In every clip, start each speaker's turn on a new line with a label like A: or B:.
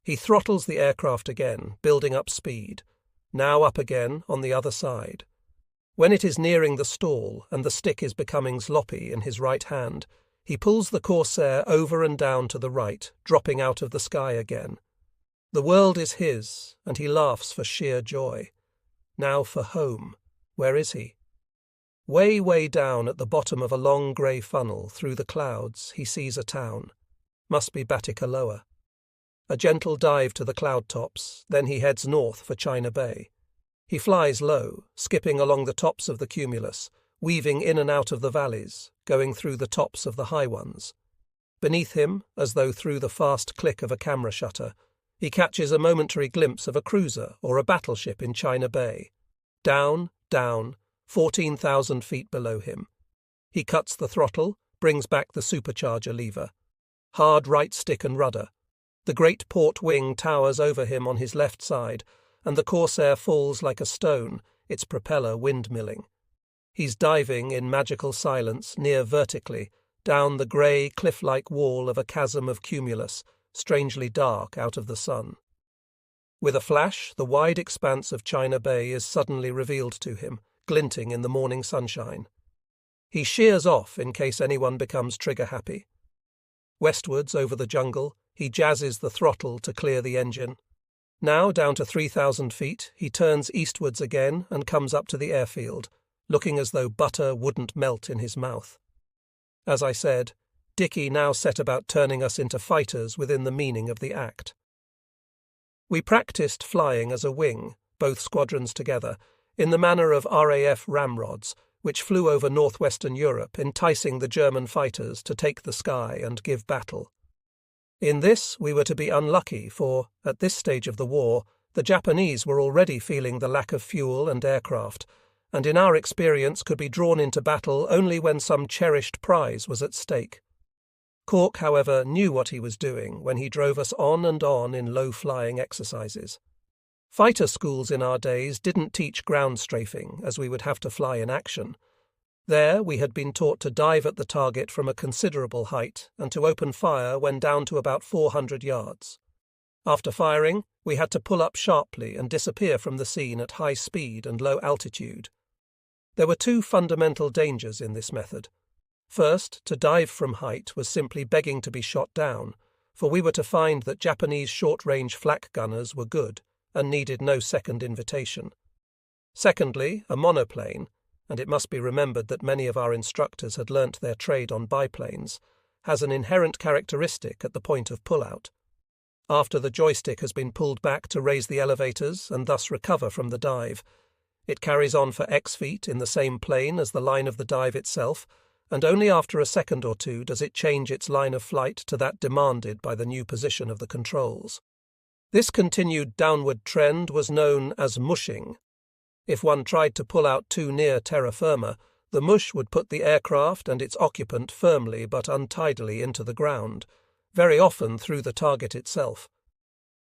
A: He throttles the aircraft again, building up speed, now up again on the other side. When it is nearing the stall and the stick is becoming sloppy in his right hand, he pulls the Corsair over and down to the right, dropping out of the sky again. The world is his, and he laughs for sheer joy. Now for home. Where is he? Way, way down at the bottom of a long grey funnel through the clouds, he sees a town. Must be Batticaloa. A gentle dive to the cloud tops, then he heads north for China Bay. He flies low, skipping along the tops of the cumulus, weaving in and out of the valleys, going through the tops of the high ones. Beneath him, as though through the fast click of a camera shutter, he catches a momentary glimpse of a cruiser or a battleship in China Bay. Down, down, 14,000 feet below him. He cuts the throttle, brings back the supercharger lever. Hard right stick and rudder. The great port wing towers over him on his left side, and the Corsair falls like a stone, its propeller windmilling. He's diving in magical silence, near vertically, down the grey, cliff-like wall of a chasm of cumulus, strangely dark out of the sun. With a flash, the wide expanse of China Bay is suddenly revealed to him, glinting in the morning sunshine. He shears off in case anyone becomes trigger-happy. Westwards over the jungle, he jazzes the throttle to clear the engine. Now, down to 3,000 feet, he turns eastwards again and comes up to the airfield, looking as though butter wouldn't melt in his mouth. As I said, Dickie now set about turning us into fighters within the meaning of the act. We practised flying as a wing, both squadrons together, in the manner of RAF ramrods, which flew over northwestern Europe, enticing the German fighters to take the sky and give battle. In this we were to be unlucky, for, at this stage of the war, the Japanese were already feeling the lack of fuel and aircraft, and in our experience could be drawn into battle only when some cherished prize was at stake. Cork, however, knew what he was doing when he drove us on and on in low-flying exercises. Fighter schools in our days didn't teach ground strafing, as we would have to fly in action. There we had been taught to dive at the target from a considerable height and to open fire when down to about 400 yards. After firing, we had to pull up sharply and disappear from the scene at high speed and low altitude. There were two fundamental dangers in this method. First, to dive from height was simply begging to be shot down, for we were to find that Japanese short-range flak gunners were good and needed no second invitation. Secondly, a monoplane, and it must be remembered that many of our instructors had learnt their trade on biplanes, has an inherent characteristic at the point of pull-out. After the joystick has been pulled back to raise the elevators and thus recover from the dive, it carries on for X feet in the same plane as the line of the dive itself, and only after a second or two does it change its line of flight to that demanded by the new position of the controls. This continued downward trend was known as mushing. If one tried to pull out too near terra firma, the mush would put the aircraft and its occupant firmly but untidily into the ground, very often through the target itself.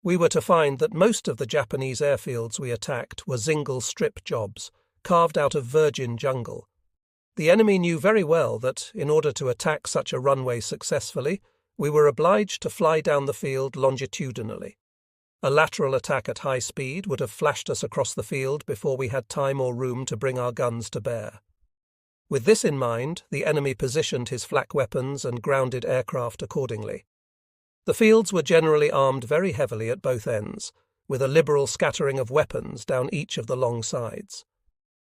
A: We were to find that most of the Japanese airfields we attacked were single strip jobs, carved out of virgin jungle. The enemy knew very well that, in order to attack such a runway successfully, we were obliged to fly down the field longitudinally. A lateral attack at high speed would have flashed us across the field before we had time or room to bring our guns to bear. With this in mind, the enemy positioned his flak weapons and grounded aircraft accordingly. The fields were generally armed very heavily at both ends, with a liberal scattering of weapons down each of the long sides.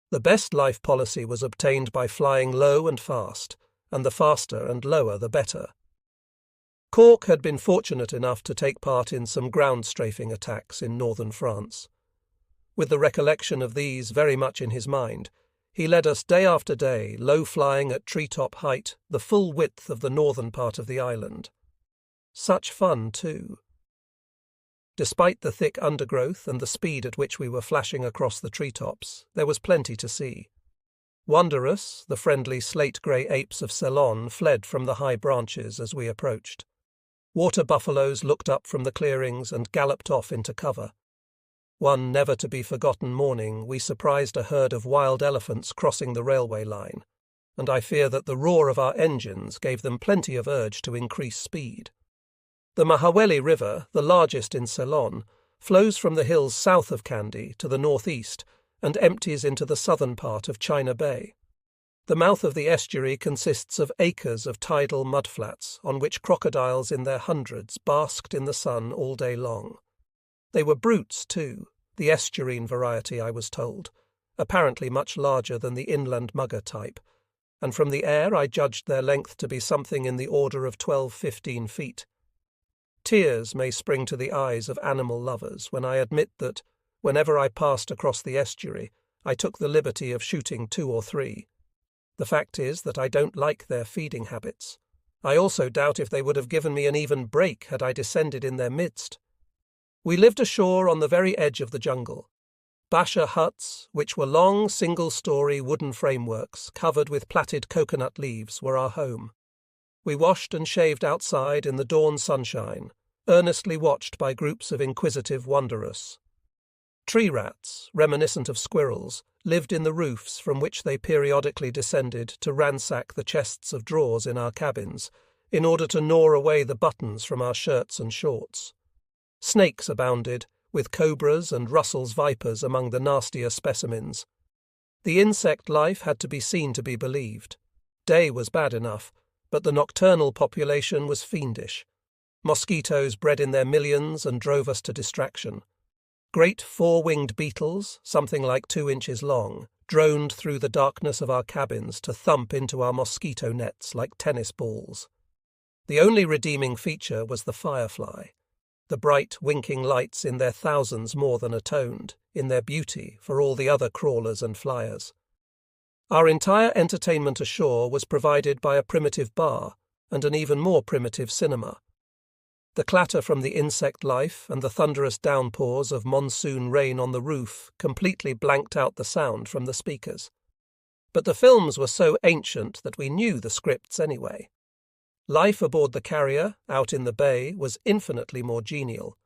A: The best life policy was obtained by flying low and fast, and the faster and lower the better. Cork had been fortunate enough to take part in some ground strafing attacks in northern France. With the recollection of these very much in his mind, he led us day after day, low-flying at treetop height, the full width of the northern part of the island. Such fun, too. Despite the thick undergrowth and the speed at which we were flashing across the treetops, there was plenty to see. Wondrous, the friendly slate-grey apes of Ceylon fled from the high branches as we approached. Water buffaloes looked up from the clearings and galloped off into cover. One never-to-be-forgotten morning we surprised a herd of wild elephants crossing the railway line, and I fear that the roar of our engines gave them plenty of urge to increase speed. The Mahaweli River, the largest in Ceylon, flows from the hills south of Kandy to the northeast and empties into the southern part of China Bay. The mouth of the estuary consists of acres of tidal mudflats on which crocodiles in their hundreds basked in the sun all day long. They were brutes, too, the estuarine variety, I was told, apparently much larger than the inland mugger type, and from the air I judged their length to be something in the order of 12–15 feet. Tears may spring to the eyes of animal lovers when I admit that, whenever I passed across the estuary, I took the liberty of shooting 2 or 3. The fact is that I don't like their feeding habits. I also doubt if they would have given me an even break had I descended in their midst. We lived ashore on the very edge of the jungle. Basha huts, which were long single-story wooden frameworks covered with plaited coconut leaves, were our home. We washed and shaved outside in the dawn sunshine, earnestly watched by groups of inquisitive wanderers. Tree rats, reminiscent of squirrels, lived in the roofs from which they periodically descended to ransack the chests of drawers in our cabins, in order to gnaw away the buttons from our shirts and shorts. Snakes abounded, with cobras and Russell's vipers among the nastier specimens. The insect life had to be seen to be believed. Day was bad enough, but the nocturnal population was fiendish. Mosquitoes bred in their millions and drove us to distraction. Great four-winged beetles, something like 2 inches long, droned through the darkness of our cabins to thump into our mosquito nets like tennis balls. The only redeeming feature was the firefly. The bright, winking lights in their thousands more than atoned, in their beauty, for all the other crawlers and flyers. Our entire entertainment ashore was provided by a primitive bar and an even more primitive cinema. The clatter from the insect life and the thunderous downpours of monsoon rain on the roof completely blanked out the sound from the speakers. But the films were so ancient that we knew the scripts anyway. Life aboard the carrier, out in the bay, was infinitely more genial.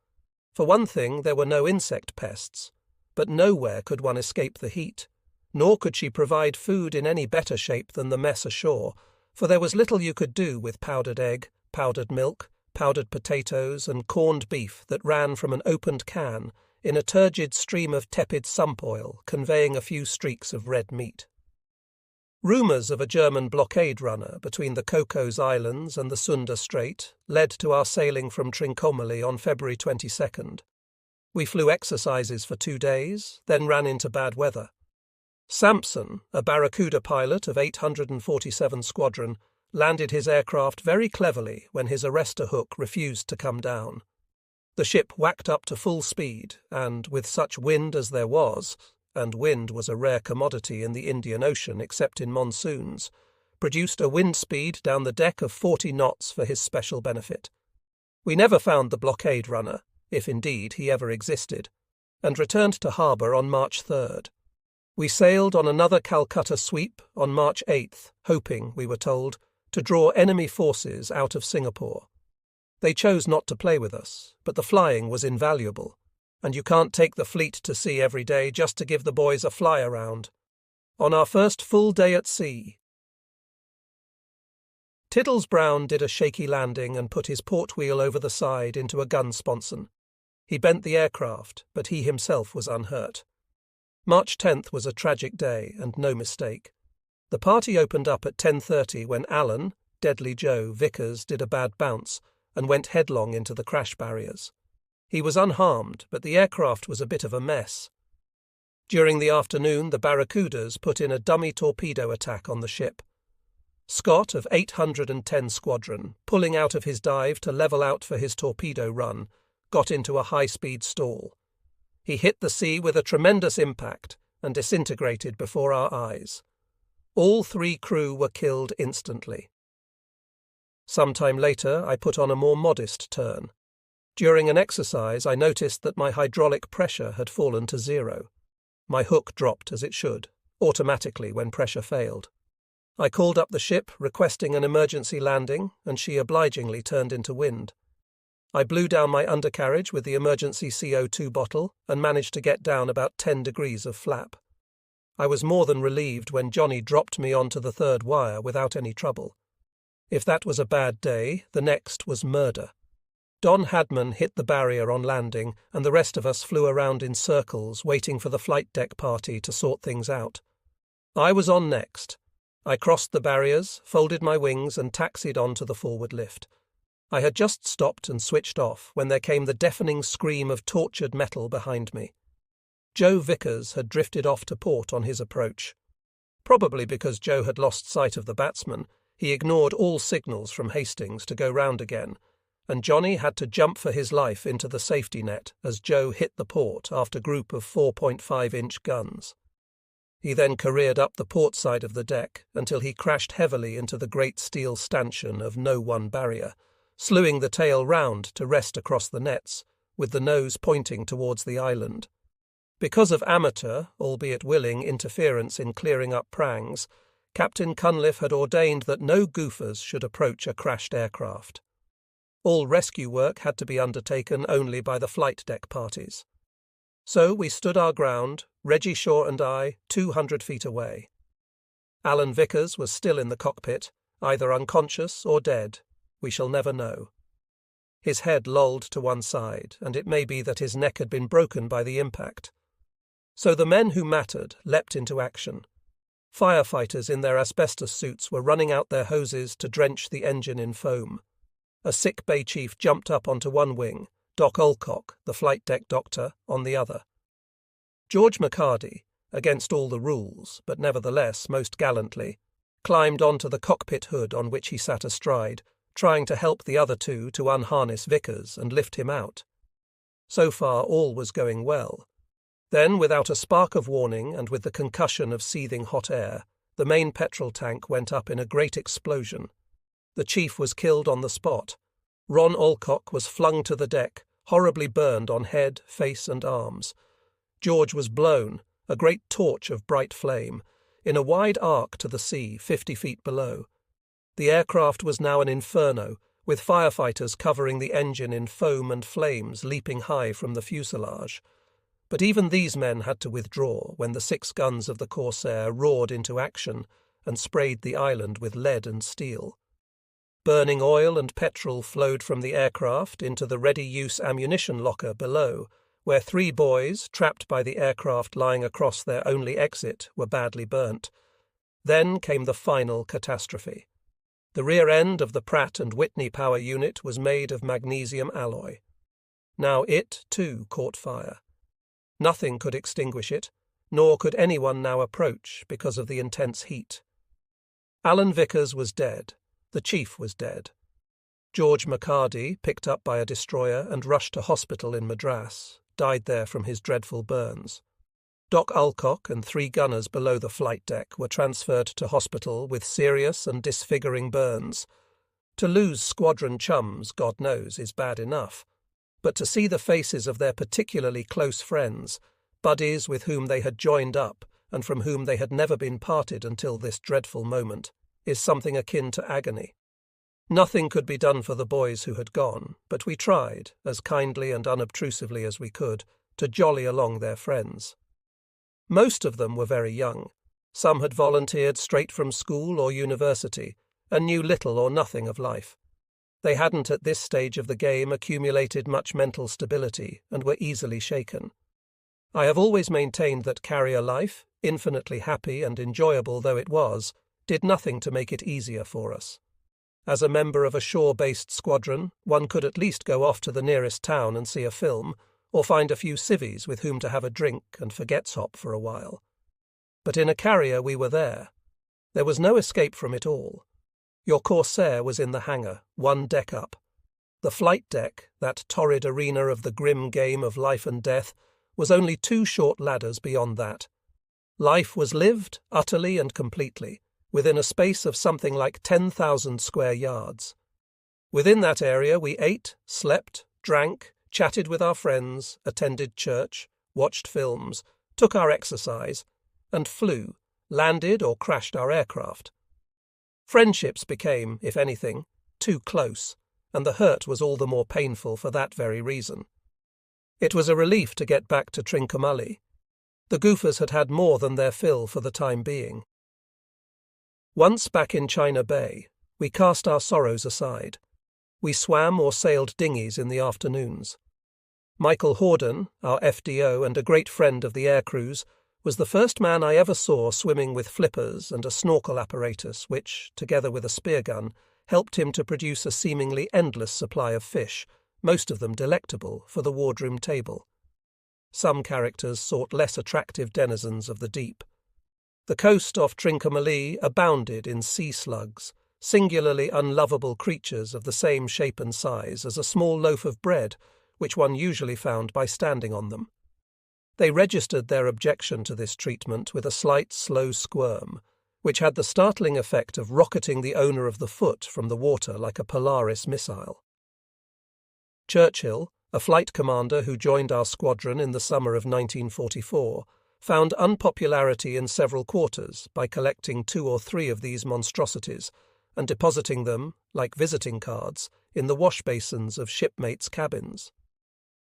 A: For one thing, there were no insect pests, but nowhere could one escape the heat, nor could she provide food in any better shape than the mess ashore, for there was little you could do with powdered egg, powdered milk, powdered potatoes and corned beef that ran from an opened can in a turgid stream of tepid sump oil conveying a few streaks of red meat. Rumours of a German blockade runner between the Cocos Islands and the Sunda Strait led to our sailing from Trincomalee on February 22nd. We flew exercises for 2 days, then ran into bad weather. Sampson, a Barracuda pilot of 847 Squadron, landed his aircraft very cleverly when his arrestor hook refused to come down. The ship whacked up to full speed and, with such wind as there was, and wind was a rare commodity in the Indian Ocean except in monsoons, produced a wind speed down the deck of 40 knots for his special benefit. We never found the blockade runner, if indeed he ever existed, and returned to harbour on March 3rd. We sailed on another Calcutta sweep on March 8th, hoping, we were told, to draw enemy forces out of Singapore. They chose not to play with us, but the flying was invaluable, and you can't take the fleet to sea every day just to give the boys a fly around. On our first full day at sea, Tiddles Brown did a shaky landing and put his port wheel over the side into a gun sponson. He bent the aircraft, but he himself was unhurt. March 10th was a tragic day, and no mistake. The party opened up at 10:30 when Alan, Deadly Joe, Vickers did a bad bounce and went headlong into the crash barriers. He was unharmed, but the aircraft was a bit of a mess. During the afternoon, the Barracudas put in a dummy torpedo attack on the ship. Scott of 810 Squadron, pulling out of his dive to level out for his torpedo run, got into a high-speed stall. He hit the sea with a tremendous impact and disintegrated before our eyes. All 3 crew were killed instantly. Some time later, I put on a more modest turn. During an exercise, I noticed that my hydraulic pressure had fallen to 0. My hook dropped as it should, automatically when pressure failed. I called up the ship, requesting an emergency landing, and she obligingly turned into wind. I blew down my undercarriage with the emergency CO2 bottle and managed to get down about 10 degrees of flap. I was more than relieved when Johnny dropped me onto the 3rd wire without any trouble. If that was a bad day, the next was murder. Don Hadman hit the barrier on landing, and the rest of us flew around in circles, waiting for the flight deck party to sort things out. I was on next. I crossed the barriers, folded my wings, and taxied on to the forward lift. I had just stopped and switched off when there came the deafening scream of tortured metal behind me. Joe Vickers had drifted off to port on his approach. Probably because Joe had lost sight of the batsman, he ignored all signals from Hastings to go round again, and Johnny had to jump for his life into the safety net as Joe hit the port after a group of 4.5-inch guns. He then careered up the port side of the deck until he crashed heavily into the great steel stanchion of No. 1 barrier, slewing the tail round to rest across the nets, with the nose pointing towards the island. Because of amateur, albeit willing, interference in clearing up prangs, Captain Cunliffe had ordained that no goofers should approach a crashed aircraft. All rescue work had to be undertaken only by the flight deck parties. So we stood our ground, Reggie Shaw and I, 200 feet away. Alan Vickers was still in the cockpit, either unconscious or dead. We shall never know. His head lolled to one side, and it may be that his neck had been broken by the impact. So the men who mattered leapt into action. Firefighters in their asbestos suits were running out their hoses to drench the engine in foam. A sick bay chief jumped up onto one wing, Doc Olcock, the flight deck doctor, on the other. George McCarty, against all the rules, but nevertheless most gallantly, climbed onto the cockpit hood on which he sat astride, trying to help the other two to unharness Vickers and lift him out. So far all was going well. Then, without a spark of warning and with the concussion of seething hot air, the main petrol tank went up in a great explosion. The chief was killed on the spot. Ron Alcock was flung to the deck, horribly burned on head, face and arms. George was blown, a great torch of bright flame, in a wide arc to the sea 50 feet below. The aircraft was now an inferno, with firefighters covering the engine in foam and flames leaping high from the fuselage. But even these men had to withdraw when the 6 guns of the Corsair roared into action and sprayed the island with lead and steel. Burning oil and petrol flowed from the aircraft into the ready-use ammunition locker below, where 3 boys, trapped by the aircraft lying across their only exit, were badly burnt. Then came the final catastrophe. The rear end of the Pratt & Whitney power unit was made of magnesium alloy. Now it, too, caught fire. Nothing could extinguish it, nor could anyone now approach because of the intense heat. Alan Vickers was dead. The chief was dead. George McCarty, picked up by a destroyer and rushed to hospital in Madras, died there from his dreadful burns. Doc Alcock and 3 gunners below the flight deck were transferred to hospital with serious and disfiguring burns. To lose squadron chums, God knows, is bad enough. But to see the faces of their particularly close friends, buddies with whom they had joined up and from whom they had never been parted until this dreadful moment, is something akin to agony. Nothing could be done for the boys who had gone, but we tried, as kindly and unobtrusively as we could, to jolly along their friends. Most of them were very young. Some had volunteered straight from school or university, and knew little or nothing of life. They hadn't at this stage of the game accumulated much mental stability and were easily shaken. I have always maintained that carrier life, infinitely happy and enjoyable though it was, did nothing to make it easier for us. As a member of a shore-based squadron, one could at least go off to the nearest town and see a film, or find a few civvies with whom to have a drink and forget-sop for a while. But in a carrier we were there. There was no escape from it all. Your Corsair was in the hangar, 1 deck up. The flight deck, that torrid arena of the grim game of life and death, was only 2 short ladders beyond that. Life was lived, utterly and completely, within a space of something like 10,000 square yards. Within that area we ate, slept, drank, chatted with our friends, attended church, watched films, took our exercise, and flew, landed or crashed our aircraft. Friendships became, if anything, too close, and the hurt was all the more painful for that very reason. It was a relief to get back to Trincomalee. The goofers had had more than their fill for the time being. Once back in China Bay, we cast our sorrows aside. We swam or sailed dinghies in the afternoons. Michael Horden, our FDO and a great friend of the air crews, was the first man I ever saw swimming with flippers and a snorkel apparatus which, together with a spear gun, helped him to produce a seemingly endless supply of fish, most of them delectable, for the wardroom table. Some characters sought less attractive denizens of the deep. The coast off Trincomalee abounded in sea slugs, singularly unlovable creatures of the same shape and size as a small loaf of bread, which one usually found by standing on them. They registered their objection to this treatment with a slight, slow squirm, which had the startling effect of rocketing the owner of the foot from the water like a Polaris missile. Churchill, a flight commander who joined our squadron in the summer of 1944, found unpopularity in several quarters by collecting 2 or 3 of these monstrosities and depositing them, like visiting cards, in the wash basins of shipmates' cabins.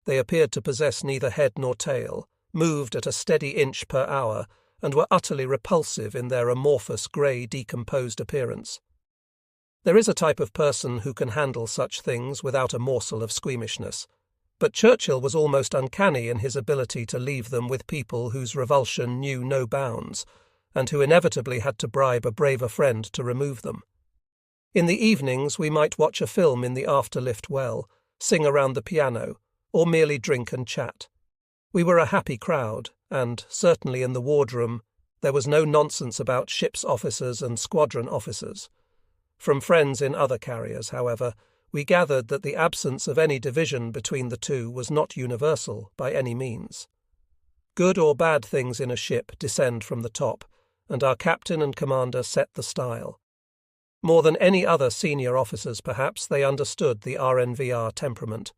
A: They appeared to possess neither head nor tail, moved at a steady inch per hour, and were utterly repulsive in their amorphous, grey, decomposed appearance. There is a type of person who can handle such things without a morsel of squeamishness, but Churchill was almost uncanny in his ability to leave them with people whose revulsion knew no bounds, and who inevitably had to bribe a braver friend to remove them. In the evenings we might watch a film in the afterlift well, sing around the piano, or merely drink and chat. We were a happy crowd, and, certainly in the wardroom, there was no nonsense about ship's officers and squadron officers. From friends in other carriers, however, we gathered that the absence of any division between the two was not universal by any means. Good or bad things in a ship descend from the top, and our captain and commander set the style. More than any other senior officers, perhaps, they understood the RNVR temperament.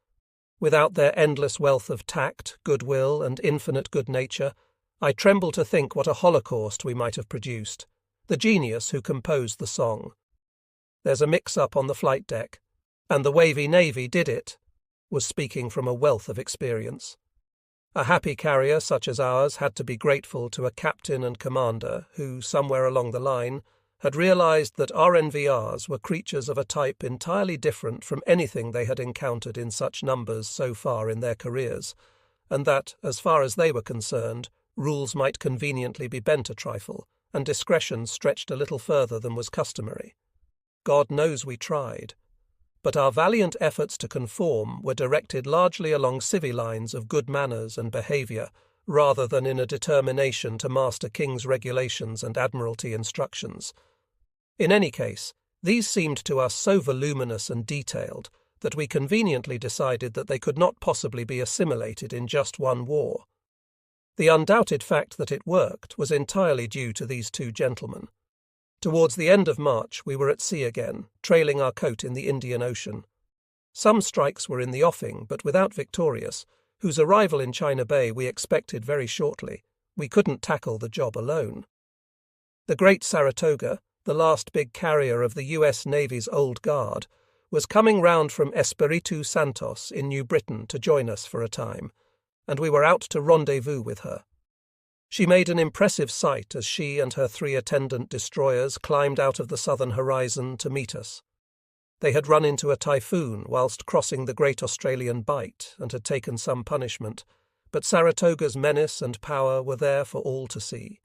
A: Without their endless wealth of tact, goodwill, and infinite good nature, I tremble to think what a holocaust we might have produced, the genius who composed the song. There's a mix-up on the flight deck, and the wavy navy did it, was speaking from a wealth of experience. A happy carrier such as ours had to be grateful to a captain and commander who, somewhere along the line, had realized that RNVRs were creatures of a type entirely different from anything they had encountered in such numbers so far in their careers, and that, as far as they were concerned, rules might conveniently be bent a trifle, and discretion stretched a little further than was customary. God knows we tried, but our valiant efforts to conform were directed largely along civil lines of good manners and behaviour, rather than in a determination to master King's regulations and Admiralty instructions. In any case, these seemed to us so voluminous and detailed that we conveniently decided that they could not possibly be assimilated in just one war. The undoubted fact that it worked was entirely due to these 2 gentlemen. Towards the end of March we were at sea again, trailing our coat in the Indian Ocean. Some strikes were in the offing, but without Victorious, whose arrival in China Bay we expected very shortly. We couldn't tackle the job alone. The great Saratoga, the last big carrier of the US Navy's old guard, was coming round from Espiritu Santos in New Britain to join us for a time, and we were out to rendezvous with her. She made an impressive sight as she and her 3 attendant destroyers climbed out of the southern horizon to meet us. They had run into a typhoon whilst crossing the Great Australian Bight and had taken some punishment, but Saratoga's menace and power were there for all to see.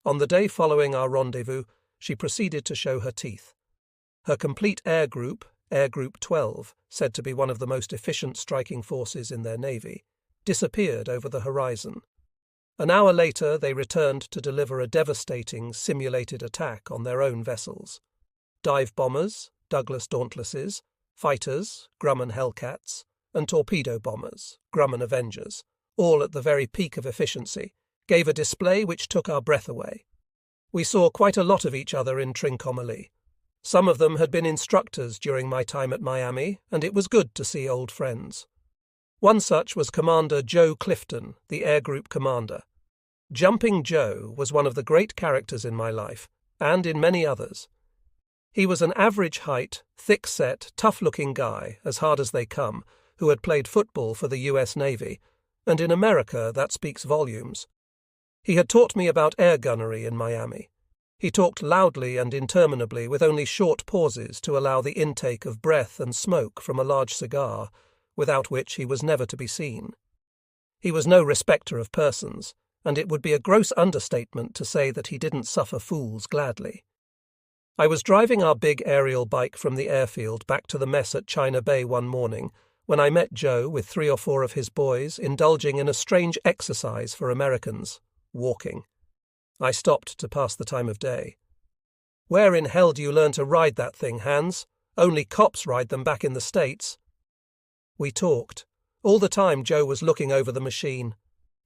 A: On the day following our rendezvous, she proceeded to show her teeth. Her complete Air Group 12, said to be one of the most efficient striking forces in their navy, disappeared over the horizon. An hour later they returned to deliver a devastating, simulated attack on their own vessels. Dive bombers, Douglas Dauntlesses, fighters, Grumman Hellcats, and torpedo bombers, Grumman Avengers, all at the very peak of efficiency, gave a display which took our breath away. We saw quite a lot of each other in Trincomalee. Some of them had been instructors during my time at Miami, and it was good to see old friends. One such was Commander Joe Clifton, the Air Group commander. Jumping Joe was one of the great characters in my life, and in many others. He was an average-height, thick-set, tough-looking guy, as hard as they come, who had played football for the US Navy, and in America that speaks volumes. He had taught me about air gunnery in Miami. He talked loudly and interminably, with only short pauses to allow the intake of breath and smoke from a large cigar, without which he was never to be seen. He was no respecter of persons, and it would be a gross understatement to say that he didn't suffer fools gladly. I was driving our big aerial bike from the airfield back to the mess at China Bay one morning when I met Joe with 3 or 4 of his boys indulging in a strange exercise for Americans, walking. I stopped to pass the time of day. "Where in hell do you learn to ride that thing, Hans? Only cops ride them back in the States." We talked. All the time Joe was looking over the machine.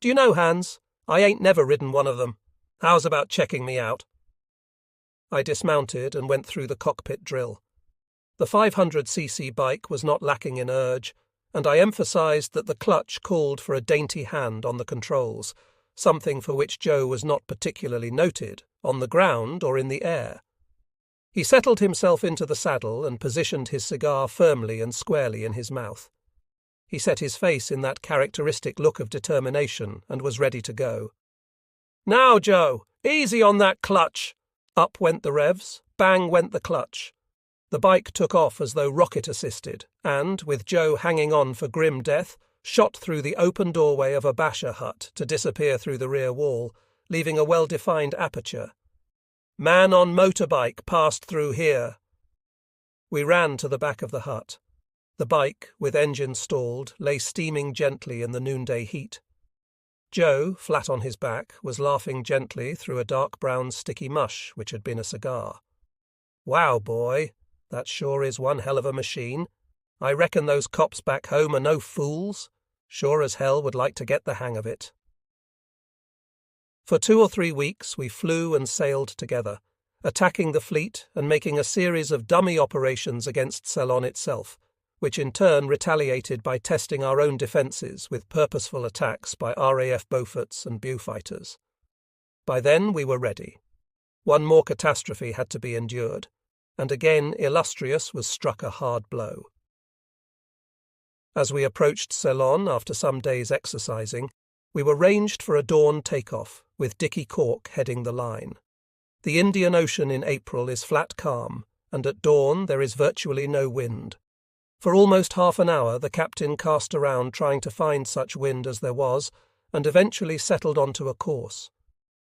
A: "Do you know, Hans, I ain't never ridden one of them. How's about checking me out?" I dismounted and went through the cockpit drill. The 500cc bike was not lacking in urge, and I emphasized that the clutch called for a dainty hand on the controls, something for which Joe was not particularly noted, on the ground or in the air. He settled himself into the saddle and positioned his cigar firmly and squarely in his mouth. He set his face in that characteristic look of determination and was ready to go. "Now, Joe, easy on that clutch!" Up went the revs, bang went the clutch. The bike took off as though rocket-assisted, and, with Joe hanging on for grim death, shot through the open doorway of a basher hut to disappear through the rear wall, leaving a well-defined aperture. "Man on motorbike passed through here." We ran to the back of the hut. The bike, with engine stalled, lay steaming gently in the noonday heat. Joe, flat on his back, was laughing gently through a dark brown sticky mush which had been a cigar. "Wow, boy, that sure is one hell of a machine. I reckon those cops back home are no fools. Sure as hell would like to get the hang of it." For 2 or 3 weeks we flew and sailed together, attacking the fleet and making a series of dummy operations against Ceylon itself, which in turn retaliated by testing our own defences with purposeful attacks by RAF Beauforts and Beaufighters. By then we were ready. One more catastrophe had to be endured, and again Illustrious was struck a hard blow. As we approached Ceylon after some days exercising, we were ranged for a dawn takeoff, with Dickie Cork heading the line. The Indian Ocean in April is flat calm, and at dawn there is virtually no wind. For almost half an hour the captain cast around trying to find such wind as there was, and eventually settled onto a course.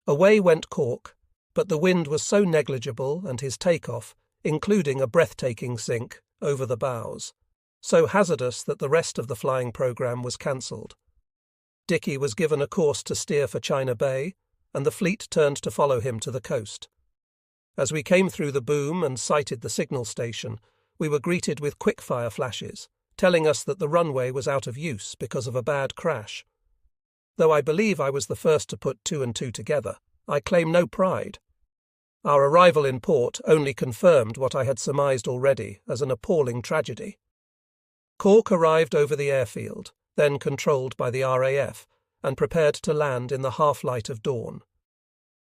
A: Away went Cork, but the wind was so negligible and his takeoff, including a breathtaking sink, over the bows, so hazardous that the rest of the flying programme was cancelled. Dickie was given a course to steer for China Bay, and the fleet turned to follow him to the coast. As we came through the boom and sighted the signal station, we were greeted with quick-fire flashes, telling us that the runway was out of use because of a bad crash. Though I believe I was the first to put 2 and 2 together, I claim no pride. Our arrival in port only confirmed what I had surmised already as an appalling tragedy. Cork arrived over the airfield, then controlled by the RAF, and prepared to land in the half-light of dawn.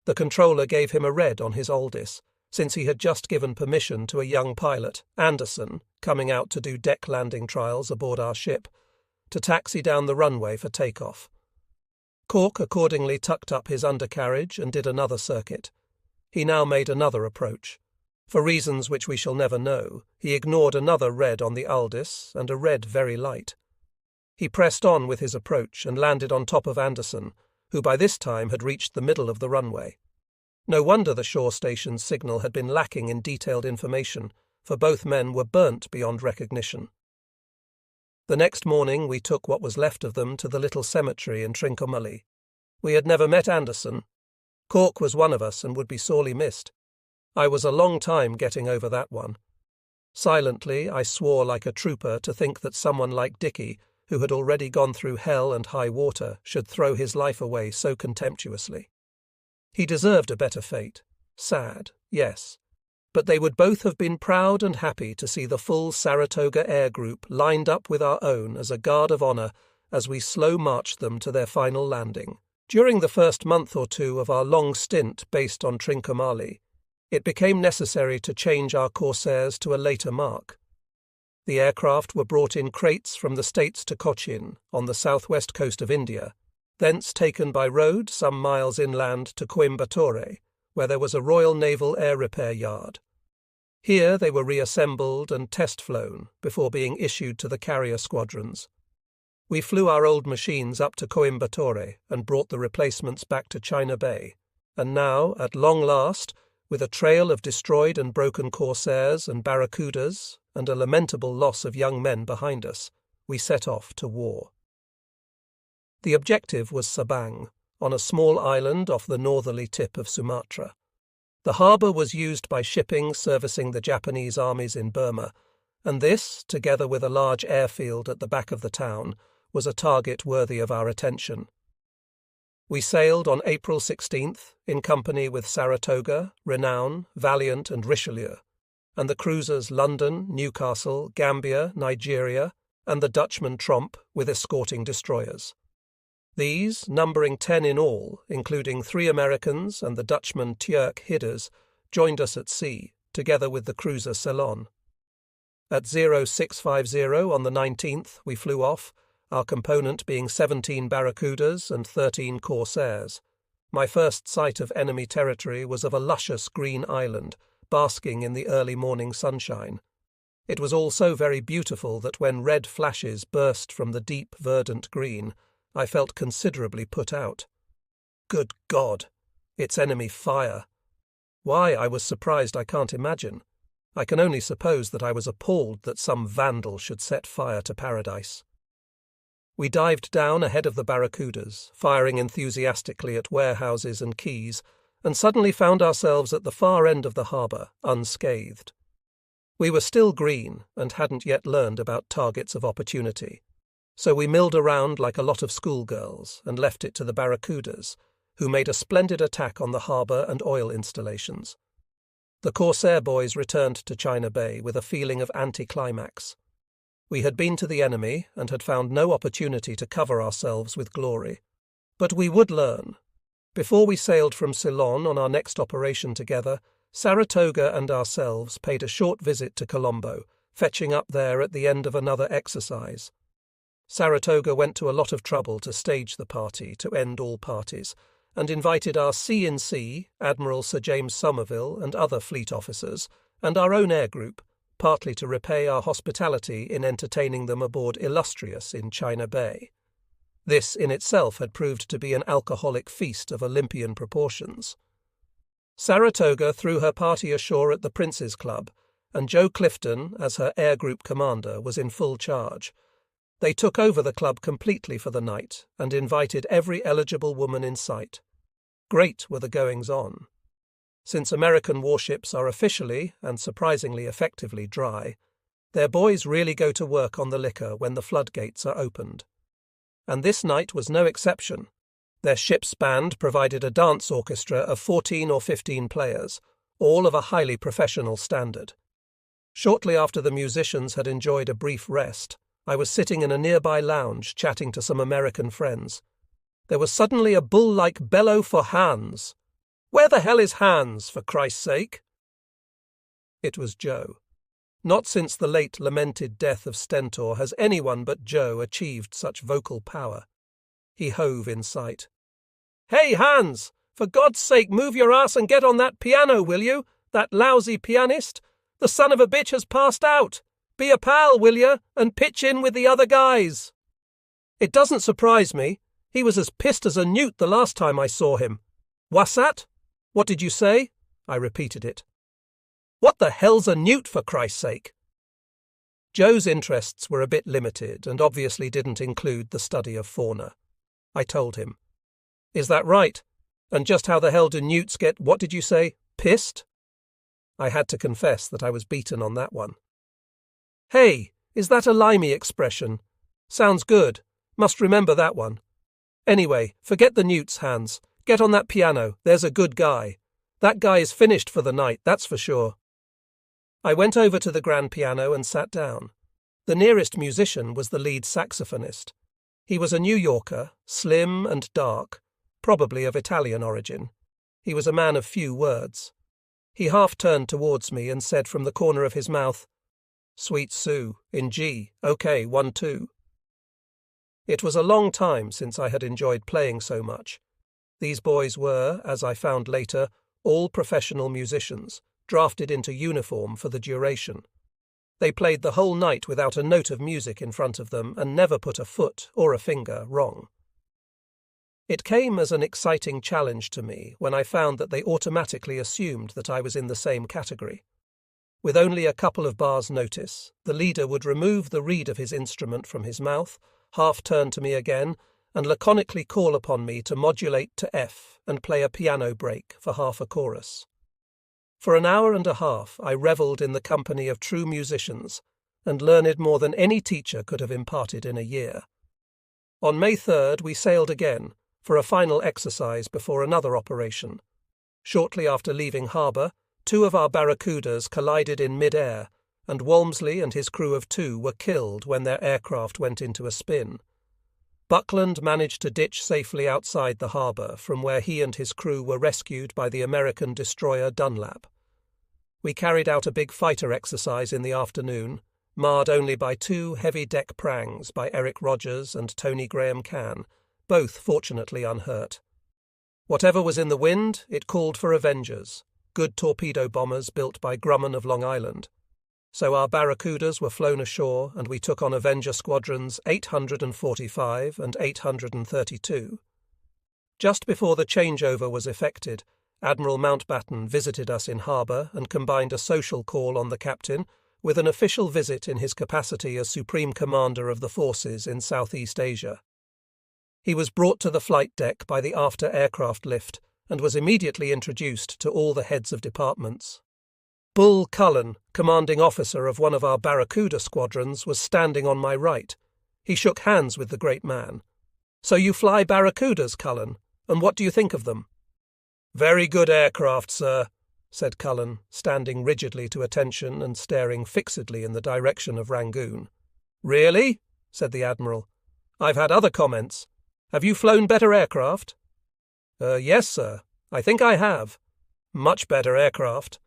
A: The controller gave him a red on his Aldis, since he had just given permission to a young pilot, Anderson, coming out to do deck landing trials aboard our ship, to taxi down the runway for takeoff. Cork accordingly tucked up his undercarriage and did another circuit. He now made another approach. For reasons which we shall never know, he ignored another red on the Aldis, and a red very light. He pressed on with his approach and landed on top of Anderson, who by this time had reached the middle of the runway. No wonder the shore station's signal had been lacking in detailed information, for both men were burnt beyond recognition. The next morning we took what was left of them to the little cemetery in Trincomalee. We had never met Anderson. Cork was one of us and would be sorely missed. I was a long time getting over that one. Silently I swore like a trooper to think that someone like Dickie, who had already gone through hell and high water, should throw his life away so contemptuously. He deserved a better fate. Sad, yes. But they would both have been proud and happy to see the full Saratoga Air Group lined up with our own as a guard of honour as we slow marched them to their final landing. During the first month or 2 of our long stint based on Trincomalee, it became necessary to change our Corsairs to a later mark. The aircraft were brought in crates from the States to Cochin, on the southwest coast of India, thence taken by road some miles inland to Coimbatore, where there was a Royal Naval Air Repair Yard. Here they were reassembled and test-flown before being issued to the carrier squadrons. We flew our old machines up to Coimbatore and brought the replacements back to China Bay, and now, at long last, with a trail of destroyed and broken corsairs and barracudas and a lamentable loss of young men behind us, we set off to war. The objective was Sabang, on a small island off the northerly tip of Sumatra. The harbour was used by shipping servicing the Japanese armies in Burma, and this, together with a large airfield at the back of the town, was a target worthy of our attention. We sailed on April 16th in company with Saratoga, Renown, Valiant and Richelieu, and the cruisers London, Newcastle, Gambia, Nigeria, and the Dutchman Tromp with escorting destroyers. These, numbering 10 in all, including 3 Americans and the Dutchman Tjerk Hidders, joined us at sea, together with the cruiser Ceylon. At 0650 on the 19th we flew off, our component being 17 barracudas and 13 corsairs. My first sight of enemy territory was of a luscious green island, basking in the early morning sunshine. It was all so very beautiful that when red flashes burst from the deep verdant green, I felt considerably put out. Good God! It's enemy fire! Why I was surprised I can't imagine. I can only suppose that I was appalled that some vandal should set fire to paradise. We dived down ahead of the barracudas, firing enthusiastically at warehouses and quays, and suddenly found ourselves at the far end of the harbour, unscathed. We were still green and hadn't yet learned about targets of opportunity, so we milled around like a lot of schoolgirls and left it to the barracudas, who made a splendid attack on the harbour and oil installations. The Corsair boys returned to China Bay with a feeling of anticlimax. We had been to the enemy and had found no opportunity to cover ourselves with glory. But we would learn. Before we sailed from Ceylon on our next operation together, Saratoga and ourselves paid a short visit to Colombo, fetching up there at the end of another exercise. Saratoga went to a lot of trouble to stage the party to end all parties, and invited our C-in-C, Admiral Sir James Somerville and other fleet officers, and our own air group, partly to repay our hospitality in entertaining them aboard Illustrious in China Bay. This in itself had proved to be an alcoholic feast of Olympian proportions. Saratoga threw her party ashore at the Prince's Club, and Joe Clifton, as her air group commander, was in full charge. They took over the club completely for the night and invited every eligible woman in sight. Great were the goings-on. Since American warships are officially, and surprisingly effectively, dry, their boys really go to work on the liquor when the floodgates are opened. And this night was no exception. Their ship's band provided a dance orchestra of 14 or 15 players, all of a highly professional standard. Shortly after the musicians had enjoyed a brief rest, I was sitting in a nearby lounge chatting to some American friends. There was suddenly a bull-like bellow for Hans. "Where the hell is Hans, for Christ's sake?" It was Joe. Not since the late lamented death of Stentor has anyone but Joe achieved such vocal power. He hove in sight. "Hey, Hans! For God's sake, move your ass and get on that piano, will you? That lousy pianist? The son of a bitch has passed out. Be a pal, will you, and pitch in with the other guys." It doesn't surprise me. He was as pissed as a newt the last time I saw him. "What's that? What did you say?" I repeated it. "What the hell's a newt, for Christ's sake?" Joe's interests were a bit limited and obviously didn't include the study of fauna. I told him. "Is that right? And just how the hell do newts get, what did you say, pissed?" I had to confess that I was beaten on that one. "Hey, is that a limey expression? Sounds good. Must remember that one. Anyway, forget the newts, Hans. Get on that piano, there's a good guy. That guy is finished for the night, that's for sure." I went over to the grand piano and sat down. The nearest musician was the lead saxophonist. He was a New Yorker, slim and dark, probably of Italian origin. He was a man of few words. He half turned towards me and said from the corner of his mouth, "Sweet Sue, in G, OK, 1-2. It was a long time since I had enjoyed playing so much. These boys were, as I found later, all professional musicians, drafted into uniform for the duration. They played the whole night without a note of music in front of them and never put a foot or a finger wrong. It came as an exciting challenge to me when I found that they automatically assumed that I was in the same category. With only a couple of bars' notice, the leader would remove the reed of his instrument from his mouth, half turn to me again, and laconically call upon me to modulate to F and play a piano break for half a chorus. For an hour and a half I revelled in the company of true musicians and learned more than any teacher could have imparted in a year. On May 3rd we sailed again for a final exercise before another operation. Shortly after leaving harbour, 2 of our barracudas collided in mid-air, and Walmsley and his crew of 2 were killed when their aircraft went into a spin. Buckland managed to ditch safely outside the harbour, from where he and his crew were rescued by the American destroyer Dunlap. We carried out a big fighter exercise in the afternoon, marred only by 2 heavy-deck prangs by Eric Rogers and Tony Graham Cann, both fortunately unhurt. Whatever was in the wind, it called for Avengers, good torpedo bombers built by Grumman of Long Island. So our barracudas were flown ashore and we took on Avenger Squadrons 845 and 832. Just before the changeover was effected, Admiral Mountbatten visited us in harbour and combined a social call on the captain with an official visit in his capacity as Supreme Commander of the forces in Southeast Asia. He was brought to the flight deck by the after aircraft lift and was immediately introduced to all the heads of departments. Bull Cullen, commanding officer of one of our Barracuda squadrons, was standing on my right. He shook hands with the great man. "So you fly Barracudas, Cullen, and what do you think of them?" "Very good aircraft, sir," said Cullen, standing rigidly to attention and staring fixedly in the direction of Rangoon. "Really?" said the Admiral. "I've had other comments. Have you flown better aircraft?" Yes, sir. I think I have. Much better aircraft.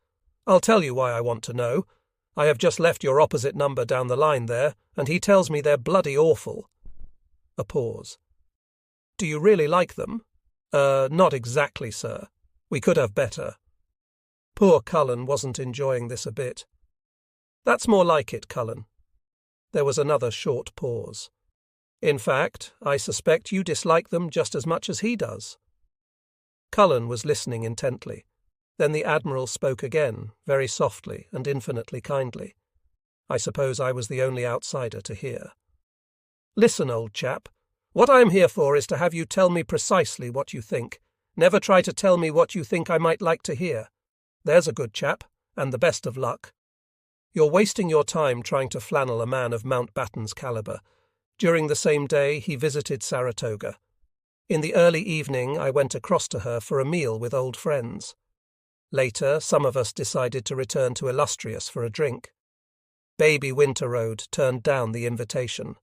A: I'll tell you why I want to know. I have just left your opposite number down the line there, and he tells me they're bloody awful." A pause. "Do you really like them?" Not exactly, sir. We could have better." Poor Cullen wasn't enjoying this a bit. "That's more like it, Cullen." There was another short pause. "In fact, I suspect you dislike them just as much as he does." Cullen was listening intently. Then the Admiral spoke again, very softly and infinitely kindly. I suppose I was the only outsider to hear. "Listen, old chap. What I am here for is to have you tell me precisely what you think. Never try to tell me what you think I might like to hear. There's a good chap, and the best of luck. You're wasting your time trying to flannel a man of Mountbatten's calibre. During the same day he visited Saratoga. In the early evening I went across to her for a meal with old friends. Later some of us decided to return to Illustrious for a drink. Baby Winterroad turned down the invitation.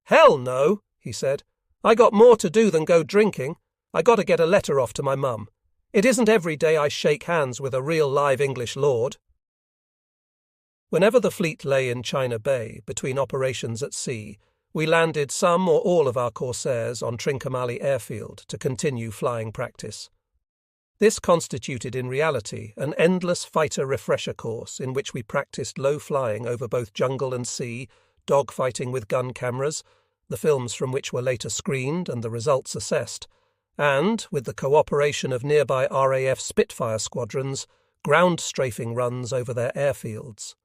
A: "Hell no," he said. "I got more to do than go drinking. I got to get a letter off to my mum. It isn't every day I shake hands with a real live English lord." Whenever the fleet lay in China Bay, between operations at sea, we landed some or all of our Corsairs on Trincomalee Airfield to continue flying practice. This constituted in reality an endless fighter refresher course in which we practiced low flying over both jungle and sea, dogfighting with gun cameras, the films from which were later screened and the results assessed, and, with the cooperation of nearby RAF Spitfire squadrons, ground strafing runs over their airfields.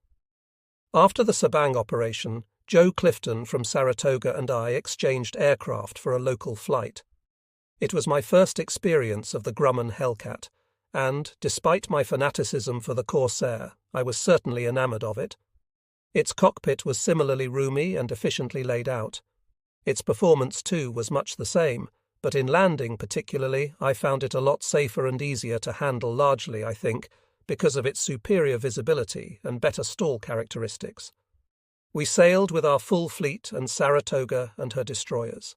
A: After the Sabang operation, Joe Clifton from Saratoga and I exchanged aircraft for a local flight. It was my first experience of the Grumman Hellcat, and, despite my fanaticism for the Corsair, I was certainly enamoured of it. Its cockpit was similarly roomy and efficiently laid out. Its performance, too, was much the same, but in landing particularly, I found it a lot safer and easier to handle, largely, I think, because of its superior visibility and better stall characteristics. We sailed with our full fleet and Saratoga and her destroyers.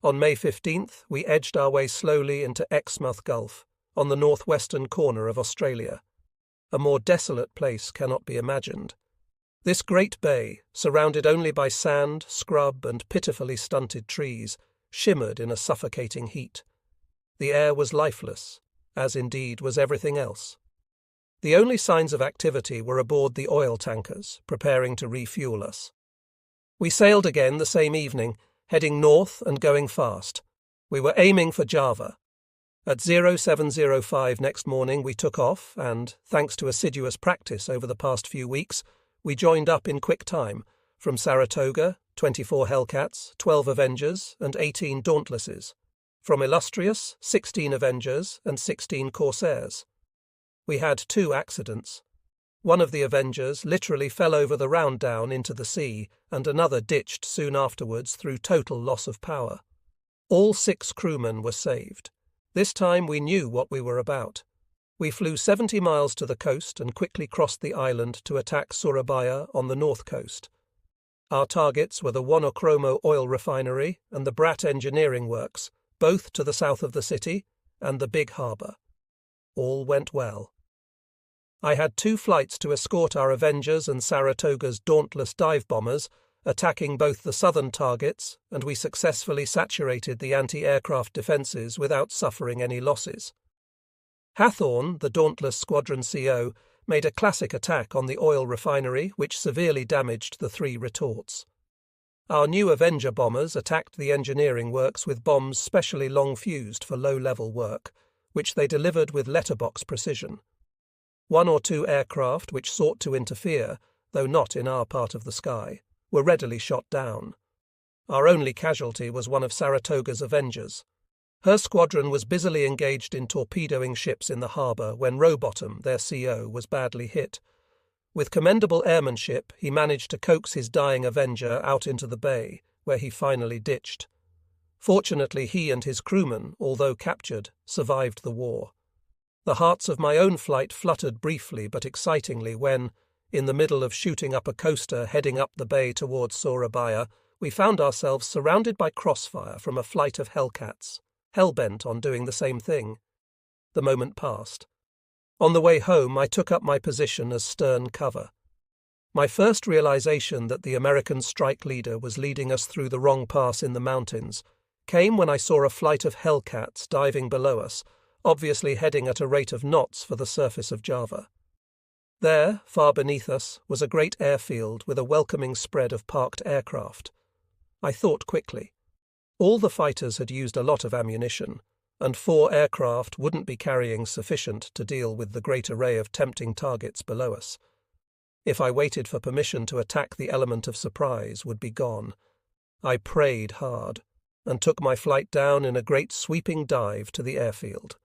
A: On May 15th, we edged our way slowly into Exmouth Gulf, on the northwestern corner of Australia. A more desolate place cannot be imagined. This great bay, surrounded only by sand, scrub, and pitifully stunted trees, shimmered in a suffocating heat. The air was lifeless. as indeed was everything else. The only signs of activity were aboard the oil tankers, preparing to refuel us. We sailed again the same evening, heading north and going fast. We were aiming for Java. At 0705 next morning we took off and, thanks to assiduous practice over the past few weeks, we joined up in quick time, from Saratoga, 24 Hellcats, 12 Avengers and 18 Dauntlesses. From Illustrious, 16 Avengers and 16 Corsairs. We had 2 accidents. One of the Avengers literally fell over the round down into the sea, and another ditched soon afterwards through total loss of power. All 6 crewmen were saved. This time we knew what we were about. We flew 70 miles to the coast and quickly crossed the island to attack Surabaya on the north coast. Our targets were the Wonokromo oil refinery and the Brat engineering works, both to the south of the city, and the big harbour. All went well. I had 2 flights to escort our Avengers and Saratoga's Dauntless dive bombers, attacking both the southern targets, and we successfully saturated the anti-aircraft defences without suffering any losses. Hathorn, the Dauntless Squadron CO, made a classic attack on the oil refinery which severely damaged the 3 retorts. Our new Avenger bombers attacked the engineering works with bombs specially long-fused for low-level work, which they delivered with letterbox precision. 1 or 2 aircraft which sought to interfere, though not in our part of the sky, were readily shot down. Our only casualty was one of Saratoga's Avengers. Her squadron was busily engaged in torpedoing ships in the harbour when Rowbottom, their CO, was badly hit. With commendable airmanship, he managed to coax his dying Avenger out into the bay, where he finally ditched. Fortunately, he and his crewmen, although captured, survived the war. The hearts of my own flight fluttered briefly but excitingly when, in the middle of shooting up a coaster heading up the bay towards Surabaya, we found ourselves surrounded by crossfire from a flight of Hellcats, hell-bent on doing the same thing. The moment passed. On the way home, I took up my position as stern cover. My first realization that the American strike leader was leading us through the wrong pass in the mountains came when I saw a flight of Hellcats diving below us, obviously heading at a rate of knots for the surface of Java. There, far beneath us, was a great airfield with a welcoming spread of parked aircraft. I thought quickly. All the fighters had used a lot of ammunition, and 4 aircraft wouldn't be carrying sufficient to deal with the great array of tempting targets below us. If I waited for permission to attack, the element of surprise would be gone. I prayed hard, and took my flight down in a great sweeping dive to the airfield.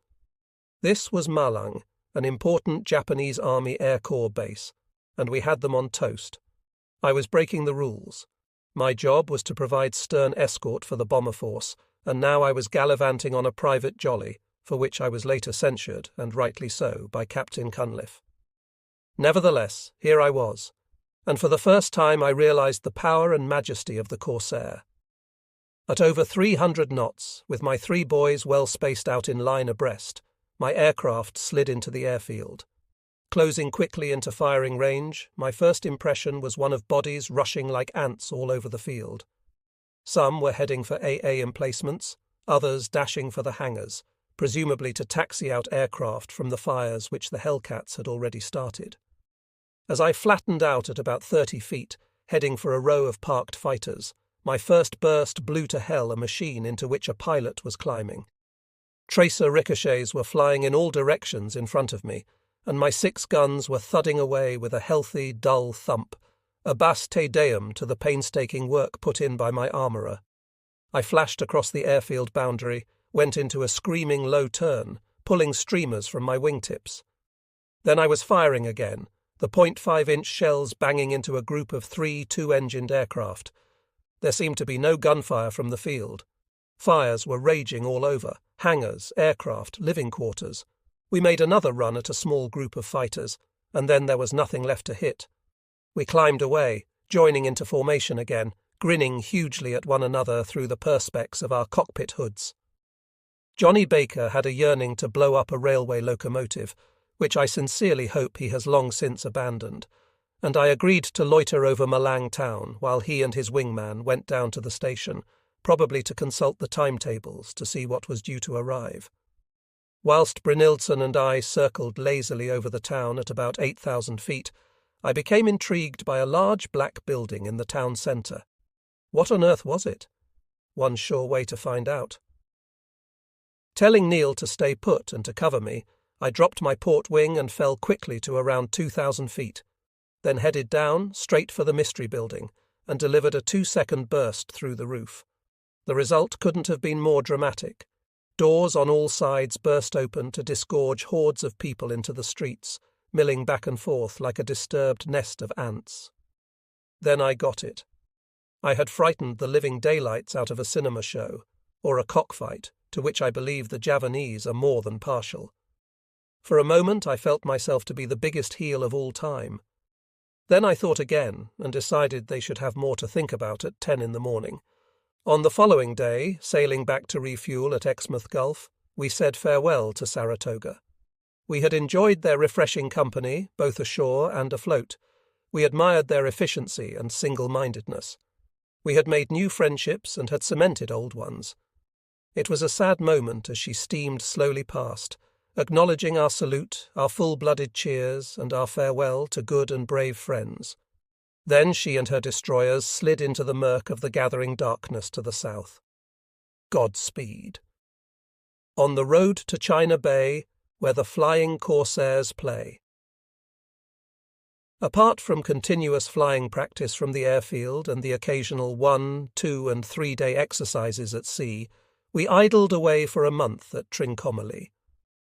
A: This was Malang, an important Japanese Army Air Corps base, and we had them on toast. I was breaking the rules. My job was to provide stern escort for the bomber force, and now I was gallivanting on a private jolly, for which I was later censured, and rightly so, by Captain Cunliffe. Nevertheless, here I was, and for the first time I realized the power and majesty of the Corsair. At over 300 knots, with my 3 boys well spaced out in line abreast, my aircraft slid into the airfield. Closing quickly into firing range, my first impression was one of bodies rushing like ants all over the field. Some were heading for AA emplacements, others dashing for the hangars, presumably to taxi out aircraft from the fires which the Hellcats had already started. As I flattened out at about 30 feet, heading for a row of parked fighters, my first burst blew to hell a machine into which a pilot was climbing. Tracer ricochets were flying in all directions in front of me, and my 6 guns were thudding away with a healthy, dull thump, a bass te deum to the painstaking work put in by my armourer. I flashed across the airfield boundary, went into a screaming low turn, pulling streamers from my wingtips. Then I was firing again, the .5-inch shells banging into a group of 3 two-engined aircraft. There seemed to be no gunfire from the field. Fires were raging all over, hangars, aircraft, living quarters. We made another run at a small group of fighters, and then there was nothing left to hit. We climbed away, joining into formation again, grinning hugely at one another through the perspex of our cockpit hoods. Johnny Baker had a yearning to blow up a railway locomotive, which I sincerely hope he has long since abandoned, and I agreed to loiter over Malang town while he and his wingman went down to the station, probably to consult the timetables to see what was due to arrive. Whilst Brynildson and I circled lazily over the town at about 8,000 feet, I became intrigued by a large black building in the town centre. What on earth was it? One sure way to find out. Telling Neil to stay put and to cover me, I dropped my port wing and fell quickly to around 2,000 feet, then headed down, straight for the mystery building, and delivered a 2-second burst through the roof. The result couldn't have been more dramatic. Doors on all sides burst open to disgorge hordes of people into the streets, milling back and forth like a disturbed nest of ants. Then I got it. I had frightened the living daylights out of a cinema show, or a cockfight, to which I believe the Javanese are more than partial. For a moment I felt myself to be the biggest heel of all time. Then I thought again, and decided they should have more to think about at 10 in the morning. On the following day, sailing back to refuel at Exmouth Gulf, we said farewell to Saratoga. We had enjoyed their refreshing company, both ashore and afloat. We admired their efficiency and single-mindedness. We had made new friendships and had cemented old ones. It was a sad moment as she steamed slowly past, acknowledging our salute, our full-blooded cheers, and our farewell to good and brave friends. Then she and her destroyers slid into the murk of the gathering darkness to the south. Godspeed. On the road to China Bay, where the flying corsairs play. Apart from continuous flying practice from the airfield and the occasional 1-, 2- and 3-day exercises at sea, we idled away for a month at Trincomalee.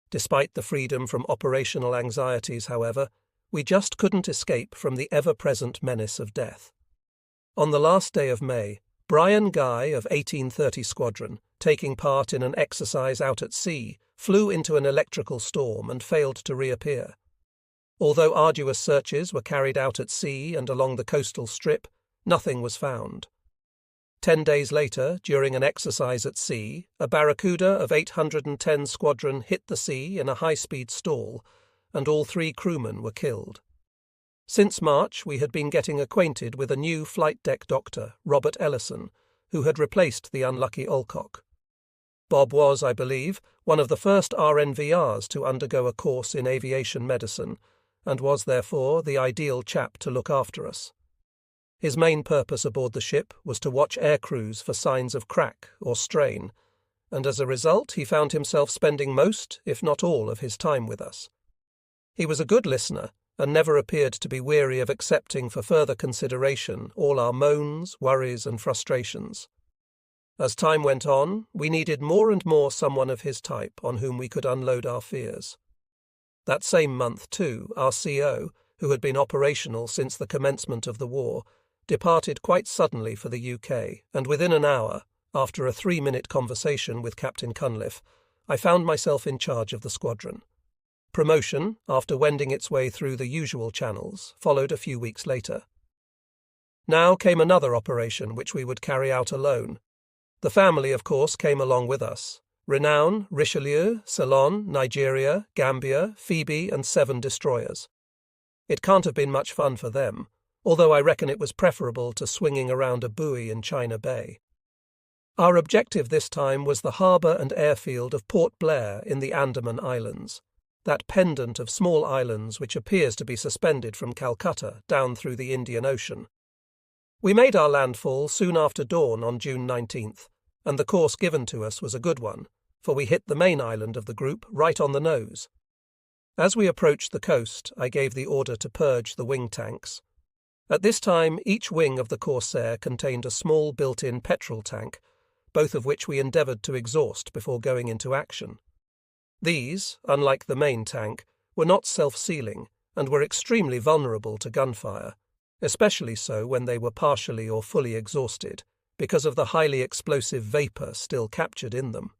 A: Despite the freedom from operational anxieties, however, we just couldn't escape from the ever-present menace of death. On the last day of May, Brian Guy of 1830 Squadron, taking part in an exercise out at sea, flew into an electrical storm and failed to reappear. Although arduous searches were carried out at sea and along the coastal strip, nothing was found. 10 days later, during an exercise at sea, a Barracuda of 810 Squadron hit the sea in a high-speed stall, and all 3 crewmen were killed. Since March, we had been getting acquainted with a new flight deck doctor, Robert Ellison, who had replaced the unlucky Alcock. Bob was, I believe, one of the first RNVRs to undergo a course in aviation medicine, and was therefore the ideal chap to look after us. His main purpose aboard the ship was to watch air crews for signs of crack or strain, and as a result he found himself spending most, if not all, of his time with us. He was a good listener, and never appeared to be weary of accepting for further consideration all our moans, worries, and frustrations. As time went on, we needed more and more someone of his type on whom we could unload our fears. That same month, too, our CO, who had been operational since the commencement of the war, departed quite suddenly for the UK, and within an hour, after a 3-minute conversation with Captain Cunliffe, I found myself in charge of the squadron. Promotion, after wending its way through the usual channels, followed a few weeks later. Now came another operation which we would carry out alone. The family, of course, came along with us. Renown, Richelieu, Ceylon, Nigeria, Gambia, Phoebe, and 7 destroyers. It can't have been much fun for them, although I reckon it was preferable to swinging around a buoy in China Bay. Our objective this time was the harbour and airfield of Port Blair in the Andaman Islands, that pendant of small islands which appears to be suspended from Calcutta down through the Indian Ocean. We made our landfall soon after dawn on June 19th, and the course given to us was a good one, for we hit the main island of the group right on the nose. As we approached the coast, I gave the order to purge the wing tanks. At this time, each wing of the Corsair contained a small built-in petrol tank, both of which we endeavoured to exhaust before going into action. These, unlike the main tank, were not self-sealing and were extremely vulnerable to gunfire, especially so when they were partially or fully exhausted, because of the highly explosive vapour still captured in them.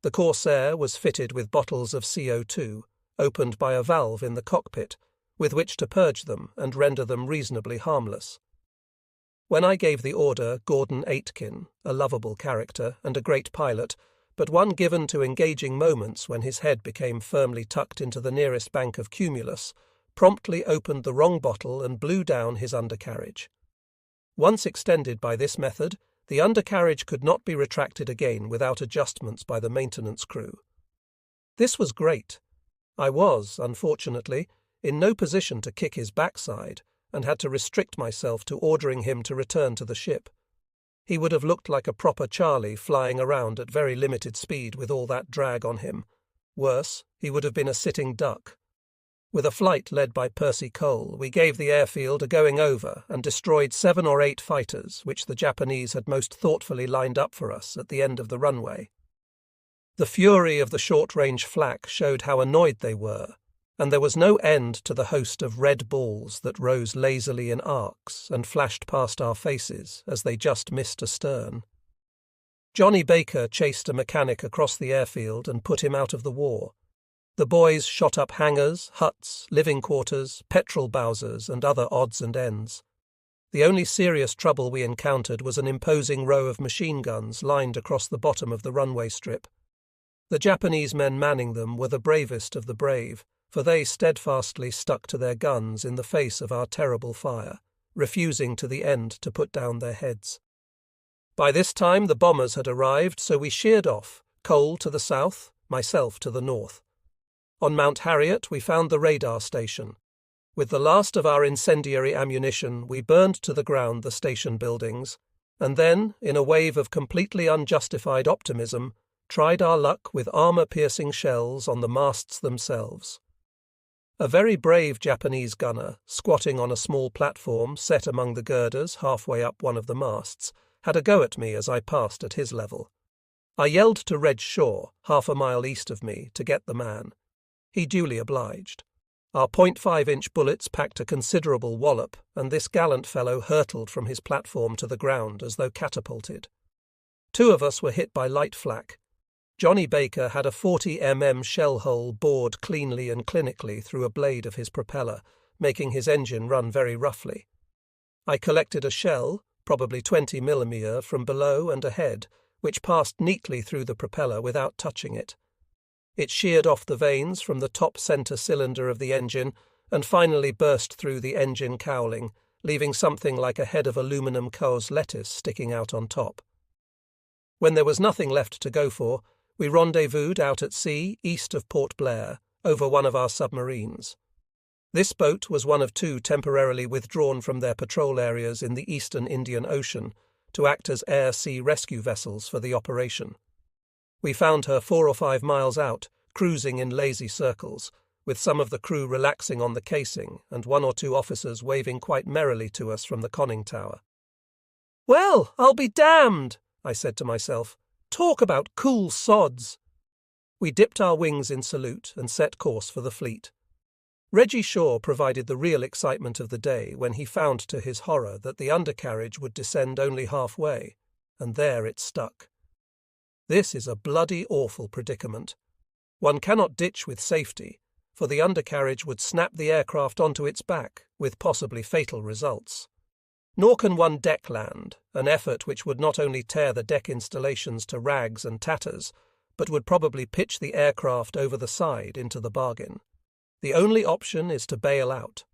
A: The Corsair was fitted with bottles of CO2, opened by a valve in the cockpit, with which to purge them and render them reasonably harmless. When I gave the order, Gordon Aitken, a lovable character and a great pilot, but one given to engaging moments when his head became firmly tucked into the nearest bank of cumulus, promptly opened the wrong bottle and blew down his undercarriage. Once extended by this method, the undercarriage could not be retracted again without adjustments by the maintenance crew. This was great. I was, unfortunately, in no position to kick his backside, and had to restrict myself to ordering him to return to the ship. He would have looked like a proper Charlie flying around at very limited speed with all that drag on him. Worse, he would have been a sitting duck. With a flight led by Percy Cole, we gave the airfield a going over and destroyed 7 or 8 fighters, which the Japanese had most thoughtfully lined up for us at the end of the runway. The fury of the short-range flak showed how annoyed they were, and there was no end to the host of red balls that rose lazily in arcs and flashed past our faces as they just missed astern. Johnny Baker chased a mechanic across the airfield and put him out of the war. The boys shot up hangars, huts, living quarters, petrol bowsers, and other odds and ends. The only serious trouble we encountered was an imposing row of machine guns lined across the bottom of the runway strip. The Japanese men manning them were the bravest of the brave, for they steadfastly stuck to their guns in the face of our terrible fire, refusing to the end to put down their heads. By this time the bombers had arrived, so we sheered off, Cole to the south, myself to the north. On Mount Harriet we found the radar station. With the last of our incendiary ammunition, we burned to the ground the station buildings, and then, in a wave of completely unjustified optimism, tried our luck with armour-piercing shells on the masts themselves. A very brave Japanese gunner, squatting on a small platform set among the girders halfway up one of the masts, had a go at me as I passed at his level. I yelled to Reg Shaw, half a mile east of me, to get the man. He duly obliged. Our .5-inch bullets packed a considerable wallop, and this gallant fellow hurtled from his platform to the ground as though catapulted. 2 of us were hit by light flak. Johnny Baker had a 40 shell hole bored cleanly and clinically through a blade of his propeller, making his engine run very roughly. I collected a shell, probably 20 mm, from below and ahead, which passed neatly through the propeller without touching it. It sheared off the vanes from the top centre cylinder of the engine and finally burst through the engine cowling, leaving something like a head of aluminum cause lettuce sticking out on top. When there was nothing left to go for, we rendezvoused out at sea east of Port Blair, over one of our submarines. This boat was one of 2 temporarily withdrawn from their patrol areas in the eastern Indian Ocean to act as air-sea rescue vessels for the operation. We found her 4 or 5 miles out, cruising in lazy circles, with some of the crew relaxing on the casing and 1 or 2 officers waving quite merrily to us from the conning tower. "Well, I'll be damned," I said to myself. "Talk about cool sods." We dipped our wings in salute and set course for the fleet. Reggie Shaw provided the real excitement of the day when he found to his horror that the undercarriage would descend only halfway, and there it stuck. This is a bloody awful predicament. One cannot ditch with safety, for the undercarriage would snap the aircraft onto its back, with possibly fatal results. Nor can one deck land, an effort which would not only tear the deck installations to rags and tatters, but would probably pitch the aircraft over the side into the bargain. The only option is to bail out.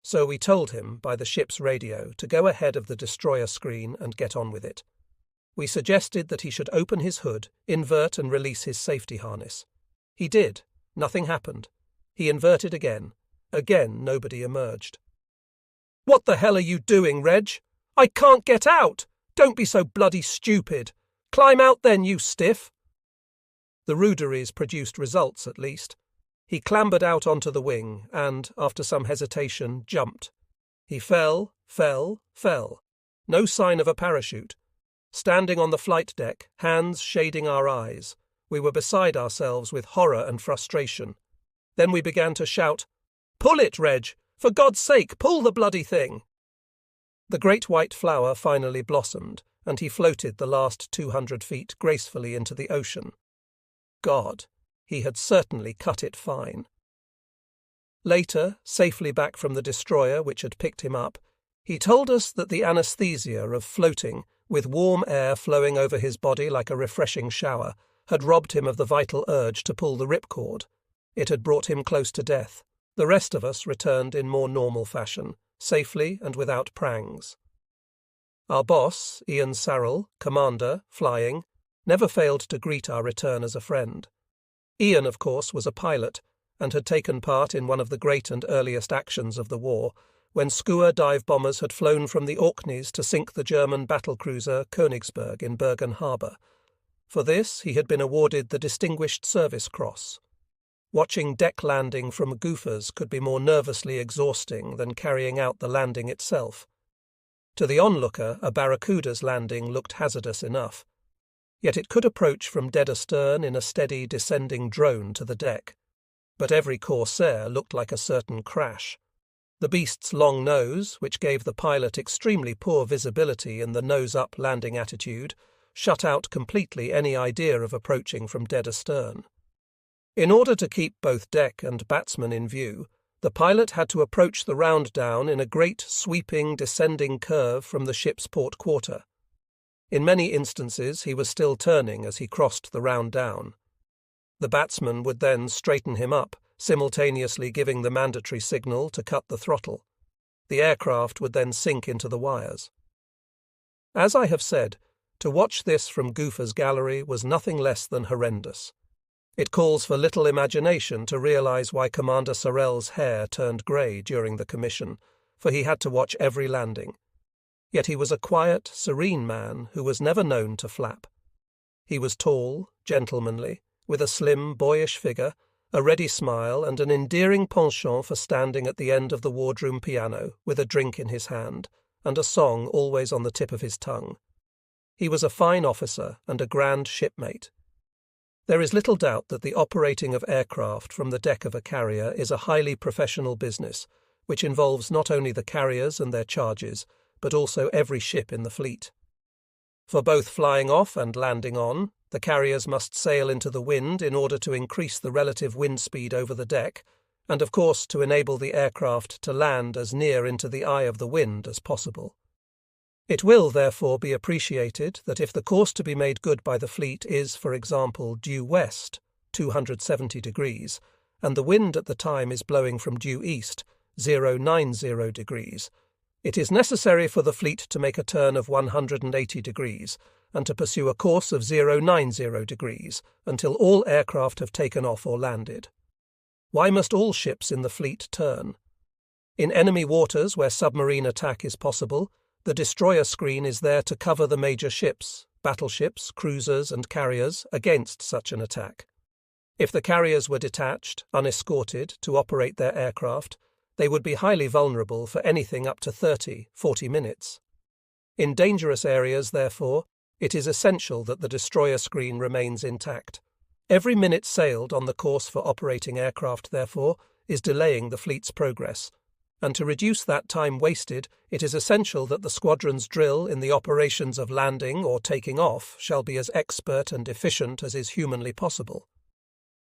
A: So we told him, by the ship's radio, to go ahead of the destroyer screen and get on with it. We suggested that he should open his hood, invert and release his safety harness. He did. Nothing happened. He inverted again. Again nobody emerged. "What the hell are you doing, Reg? I can't get out! Don't be so bloody stupid! Climb out then, you stiff!" The ruderies produced results, at least. He clambered out onto the wing and, after some hesitation, jumped. He fell. No sign of a parachute. Standing on the flight deck, hands shading our eyes, we were beside ourselves with horror and frustration. Then we began to shout, "Pull it, Reg! For God's sake, pull the bloody thing!" The great white flower finally blossomed, and he floated the last 200 feet gracefully into the ocean. God, he had certainly cut it fine. Later, safely back from the destroyer which had picked him up, he told us that the anaesthesia of floating, with warm air flowing over his body like a refreshing shower, had robbed him of the vital urge to pull the ripcord. It had brought him close to death. The rest of us returned in more normal fashion, safely and without prangs. Our boss, Ian Sarrell, commander, flying, never failed to greet our return as a friend. Ian, of course, was a pilot and had taken part in one of the great and earliest actions of the war, when Skua dive bombers had flown from the Orkneys to sink the German battlecruiser Königsberg in Bergen Harbour. For this he had been awarded the Distinguished Service Cross. Watching deck landing from goofers could be more nervously exhausting than carrying out the landing itself. To the onlooker, a barracuda's landing looked hazardous enough. Yet it could approach from dead astern in a steady descending drone to the deck. But every corsair looked like a certain crash. The beast's long nose, which gave the pilot extremely poor visibility in the nose-up landing attitude, shut out completely any idea of approaching from dead astern. In order to keep both deck and batsman in view, the pilot had to approach the round down in a great sweeping descending curve from the ship's port quarter. In many instances he was still turning as he crossed the round down. The batsman would then straighten him up, simultaneously giving the mandatory signal to cut the throttle. The aircraft would then sink into the wires. As I have said, to watch this from Goofer's gallery was nothing less than horrendous. It calls for little imagination to realise why Commander Sorel's hair turned grey during the commission, for he had to watch every landing. Yet he was a quiet, serene man who was never known to flap. He was tall, gentlemanly, with a slim, boyish figure, a ready smile, and an endearing penchant for standing at the end of the wardroom piano with a drink in his hand, and a song always on the tip of his tongue. He was a fine officer and a grand shipmate. There is little doubt that the operating of aircraft from the deck of a carrier is a highly professional business, which involves not only the carriers and their charges, but also every ship in the fleet. For both flying off and landing on, the carriers must sail into the wind in order to increase the relative wind speed over the deck, and of course to enable the aircraft to land as near into the eye of the wind as possible. It will, therefore, be appreciated that if the course to be made good by the fleet is, for example, due west, 270 degrees, and the wind at the time is blowing from due east, 090 degrees, it is necessary for the fleet to make a turn of 180 degrees and to pursue a course of 090 degrees until all aircraft have taken off or landed. Why must all ships in the fleet turn? In enemy waters where submarine attack is possible, the destroyer screen is there to cover the major ships, battleships, cruisers and carriers against such an attack. If the carriers were detached, unescorted, to operate their aircraft, they would be highly vulnerable for anything up to 30-40 minutes. In dangerous areas, therefore, it is essential that the destroyer screen remains intact. Every minute sailed on the course for operating aircraft, therefore, is delaying the fleet's progress, and to reduce that time wasted, it is essential that the squadron's drill in the operations of landing or taking off shall be as expert and efficient as is humanly possible.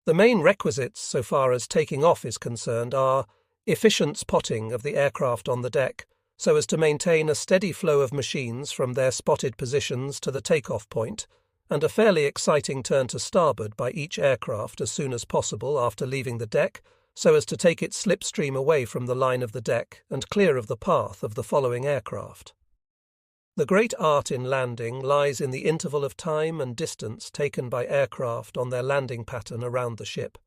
A: The main requisites so far as taking off is concerned are efficient spotting of the aircraft on the deck, so as to maintain a steady flow of machines from their spotted positions to the takeoff point, and a fairly exciting turn to starboard by each aircraft as soon as possible after leaving the deck, so as to take its slipstream away from the line of the deck and clear of the path of the following aircraft. The great art in landing lies in the interval of time and distance taken by aircraft on their landing pattern around the ship.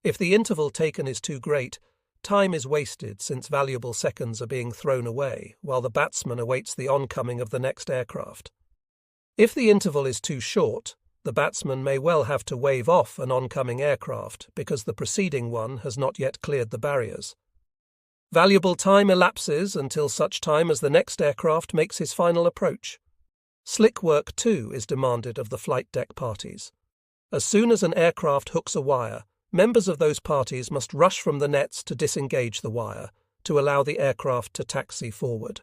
A: If the interval taken is too great, time is wasted since valuable seconds are being thrown away while the batsman awaits the oncoming of the next aircraft. If the interval is too short, the batsman may well have to wave off an oncoming aircraft because the preceding one has not yet cleared the barriers. Valuable time elapses until such time as the next aircraft makes his final approach. Slick work, too, is demanded of the flight deck parties. As soon as an aircraft hooks a wire, members of those parties must rush from the nets to disengage the wire, to allow the aircraft to taxi forward.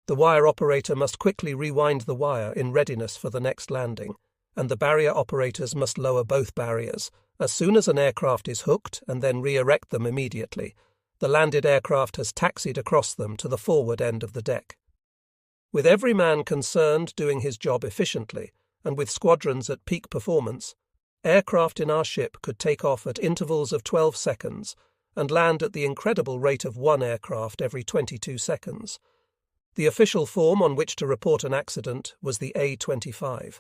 A: The wire operator must quickly rewind the wire in readiness for the next landing, and the barrier operators must lower both barriers as soon as an aircraft is hooked and then re-erect them immediately. The landed aircraft has taxied across them to the forward end of the deck. With every man concerned doing his job efficiently, and with squadrons at peak performance, aircraft in our ship could take off at intervals of 12 seconds and land at the incredible rate of one aircraft every 22 seconds. The official form on which to report an accident was the A25.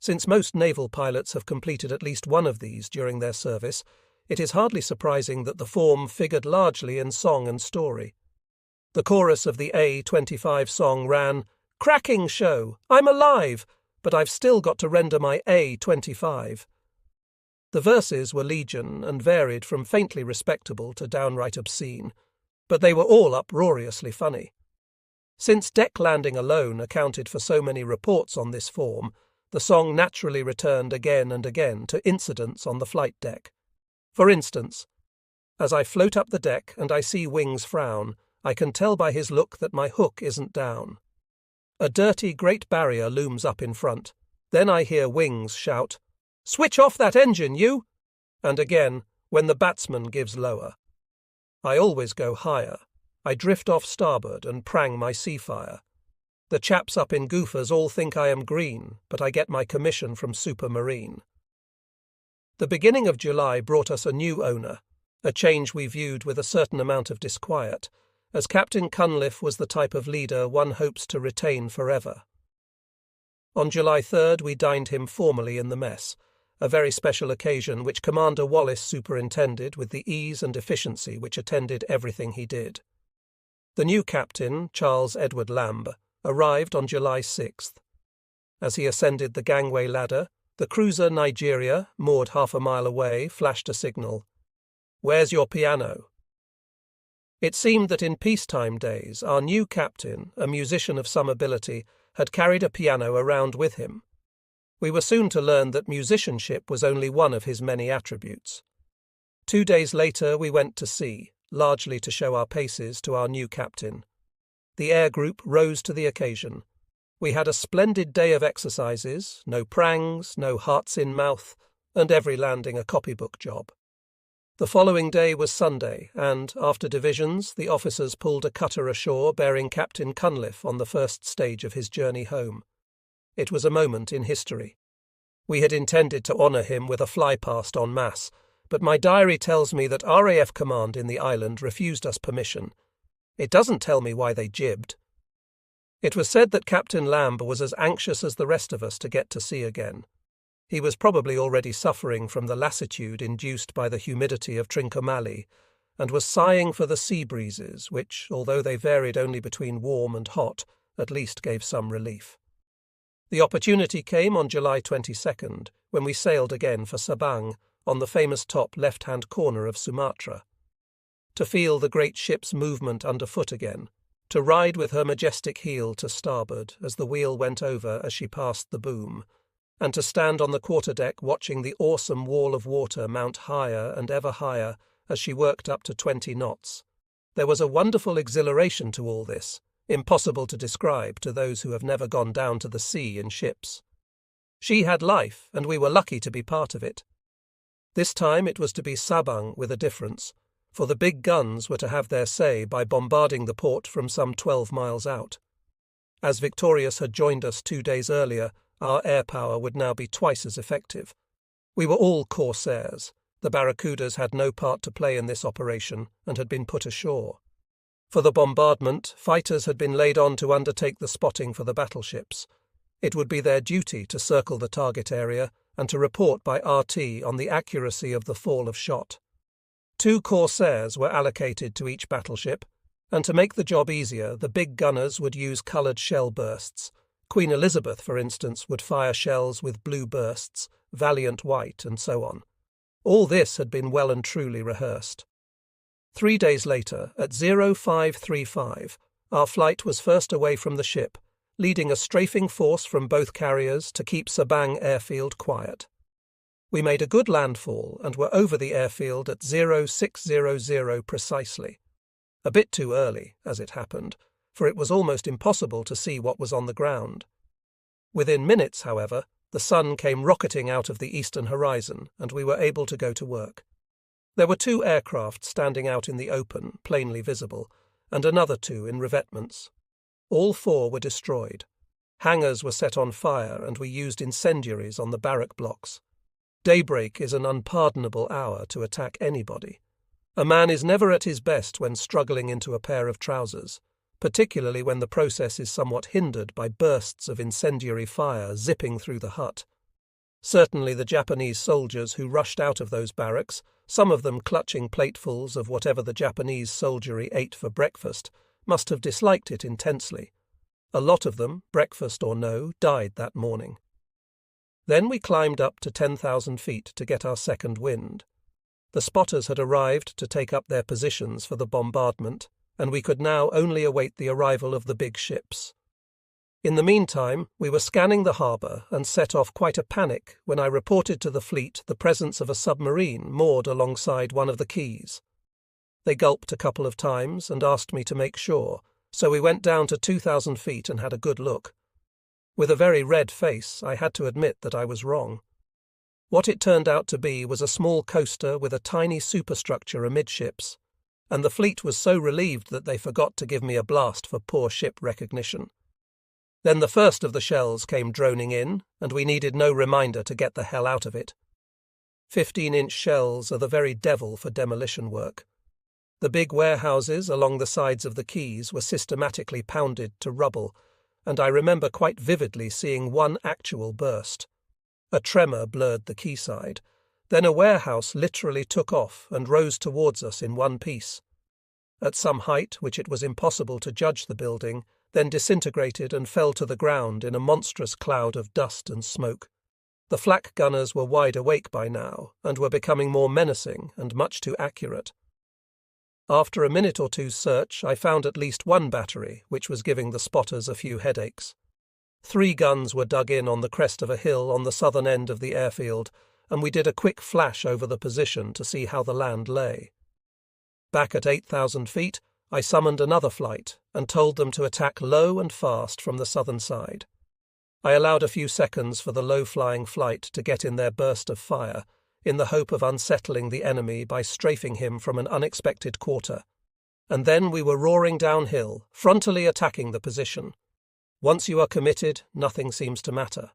A: Since most naval pilots have completed at least one of these during their service, it is hardly surprising that the form figured largely in song and story. The chorus of the A-25 song ran, "Cracking show! I'm alive, but I've still got to render my A-25." The verses were legion and varied from faintly respectable to downright obscene, but they were all uproariously funny. Since deck landing alone accounted for so many reports on this form, the song naturally returned again and again to incidents on the flight deck. For instance, "As I float up the deck and I see Wings frown, I can tell by his look that my hook isn't down. A dirty Great Barrier looms up in front. Then I hear Wings shout, 'Switch off that engine, you!' And again, when the batsman gives lower. I always go higher. I drift off starboard and prang my sea fire. The chaps up in Goofers all think I am green, but I get my commission from Supermarine." The beginning of July brought us a new owner, a change we viewed with a certain amount of disquiet, as Captain Cunliffe was the type of leader one hopes to retain forever. On July 3rd we dined him formally in the mess, a very special occasion which Commander Wallace superintended with the ease and efficiency which attended everything he did. The new captain, Charles Edward Lamb, arrived on July 6th. As he ascended the gangway ladder, the cruiser Nigeria, moored half a mile away, flashed a signal. "Where's your piano?" It seemed that in peacetime days our new captain, a musician of some ability, had carried a piano around with him. We were soon to learn that musicianship was only one of his many attributes. 2 days later we went to sea, largely to show our paces to our new captain. The air group rose to the occasion. We had a splendid day of exercises, no prangs, no hearts in mouth, and every landing a copybook job. The following day was Sunday, and, after divisions, the officers pulled a cutter ashore bearing Captain Cunliffe on the first stage of his journey home. It was a moment in history. We had intended to honour him with a fly-past en masse, but my diary tells me that RAF Command in the island refused us permission. It doesn't tell me why they jibbed. It was said that Captain Lamb was as anxious as the rest of us to get to sea again. He was probably already suffering from the lassitude induced by the humidity of Trincomalee, and was sighing for the sea breezes, which, although they varied only between warm and hot, at least gave some relief. The opportunity came on July 22nd, when we sailed again for Sabang, on the famous top left-hand corner of Sumatra. To feel the great ship's movement underfoot again, to ride with her majestic heel to starboard as the wheel went over as she passed the boom, and to stand on the quarterdeck watching the awesome wall of water mount higher and ever higher as she worked up to 20 knots. There was a wonderful exhilaration to all this, impossible to describe to those who have never gone down to the sea in ships. She had life, and we were lucky to be part of it. This time it was to be Sabang with a difference, for the big guns were to have their say by bombarding the port from some 12 miles out. As Victorious had joined us 2 days earlier, our air power would now be twice as effective. We were all corsairs. The barracudas had no part to play in this operation and had been put ashore. For the bombardment, fighters had been laid on to undertake the spotting for the battleships. It would be their duty to circle the target area and to report by RT on the accuracy of the fall of shot. 2 corsairs were allocated to each battleship, and to make the job easier, the big gunners would use coloured shell bursts. Queen Elizabeth, for instance, would fire shells with blue bursts, Valiant white, and so on. All this had been well and truly rehearsed. 3 days later, at 0535, our flight was first away from the ship, leading a strafing force from both carriers to keep Sabang airfield quiet. We made a good landfall and were over the airfield at 0600 precisely. A bit too early, as it happened, for it was almost impossible to see what was on the ground. Within minutes, however, the sun came rocketing out of the eastern horizon, and we were able to go to work. There were 2 aircraft standing out in the open, plainly visible, and another 2 in revetments. All 4 were destroyed. Hangars were set on fire, and we used incendiaries on the barrack blocks. Daybreak is an unpardonable hour to attack anybody. A man is never at his best when struggling into a pair of trousers, particularly when the process is somewhat hindered by bursts of incendiary fire zipping through the hut. Certainly the Japanese soldiers who rushed out of those barracks, some of them clutching platefuls of whatever the Japanese soldiery ate for breakfast, must have disliked it intensely. A lot of them, breakfast or no, died that morning. Then we climbed up to 10,000 feet to get our second wind. The spotters had arrived to take up their positions for the bombardment, and we could now only await the arrival of the big ships. In the meantime, we were scanning the harbour and set off quite a panic when I reported to the fleet the presence of a submarine moored alongside one of the quays. They gulped a couple of times and asked me to make sure, so we went down to 2,000 feet and had a good look. With a very red face, I had to admit that I was wrong. What it turned out to be was a small coaster with a tiny superstructure amidships, and the fleet was so relieved that they forgot to give me a blast for poor ship recognition. Then the first of the shells came droning in, and we needed no reminder to get the hell out of it. 15-inch shells are the very devil for demolition work. The big warehouses along the sides of the quays were systematically pounded to rubble, and I remember quite vividly seeing one actual burst. A tremor blurred the quayside. Then a warehouse literally took off and rose towards us in one piece. At some height, which it was impossible to judge the building, then disintegrated and fell to the ground in a monstrous cloud of dust and smoke. The flak gunners were wide awake by now, and were becoming more menacing and much too accurate. After a minute or two's search, I found at least one battery, which was giving the spotters a few headaches. 3 guns were dug in on the crest of a hill on the southern end of the airfield, and we did a quick flash over the position to see how the land lay. Back at 8,000 feet, I summoned another flight and told them to attack low and fast from the southern side. I allowed a few seconds for the low-flying flight to get in their burst of fire, in the hope of unsettling the enemy by strafing him from an unexpected quarter. And then we were roaring downhill, frontally attacking the position. Once you are committed, nothing seems to matter.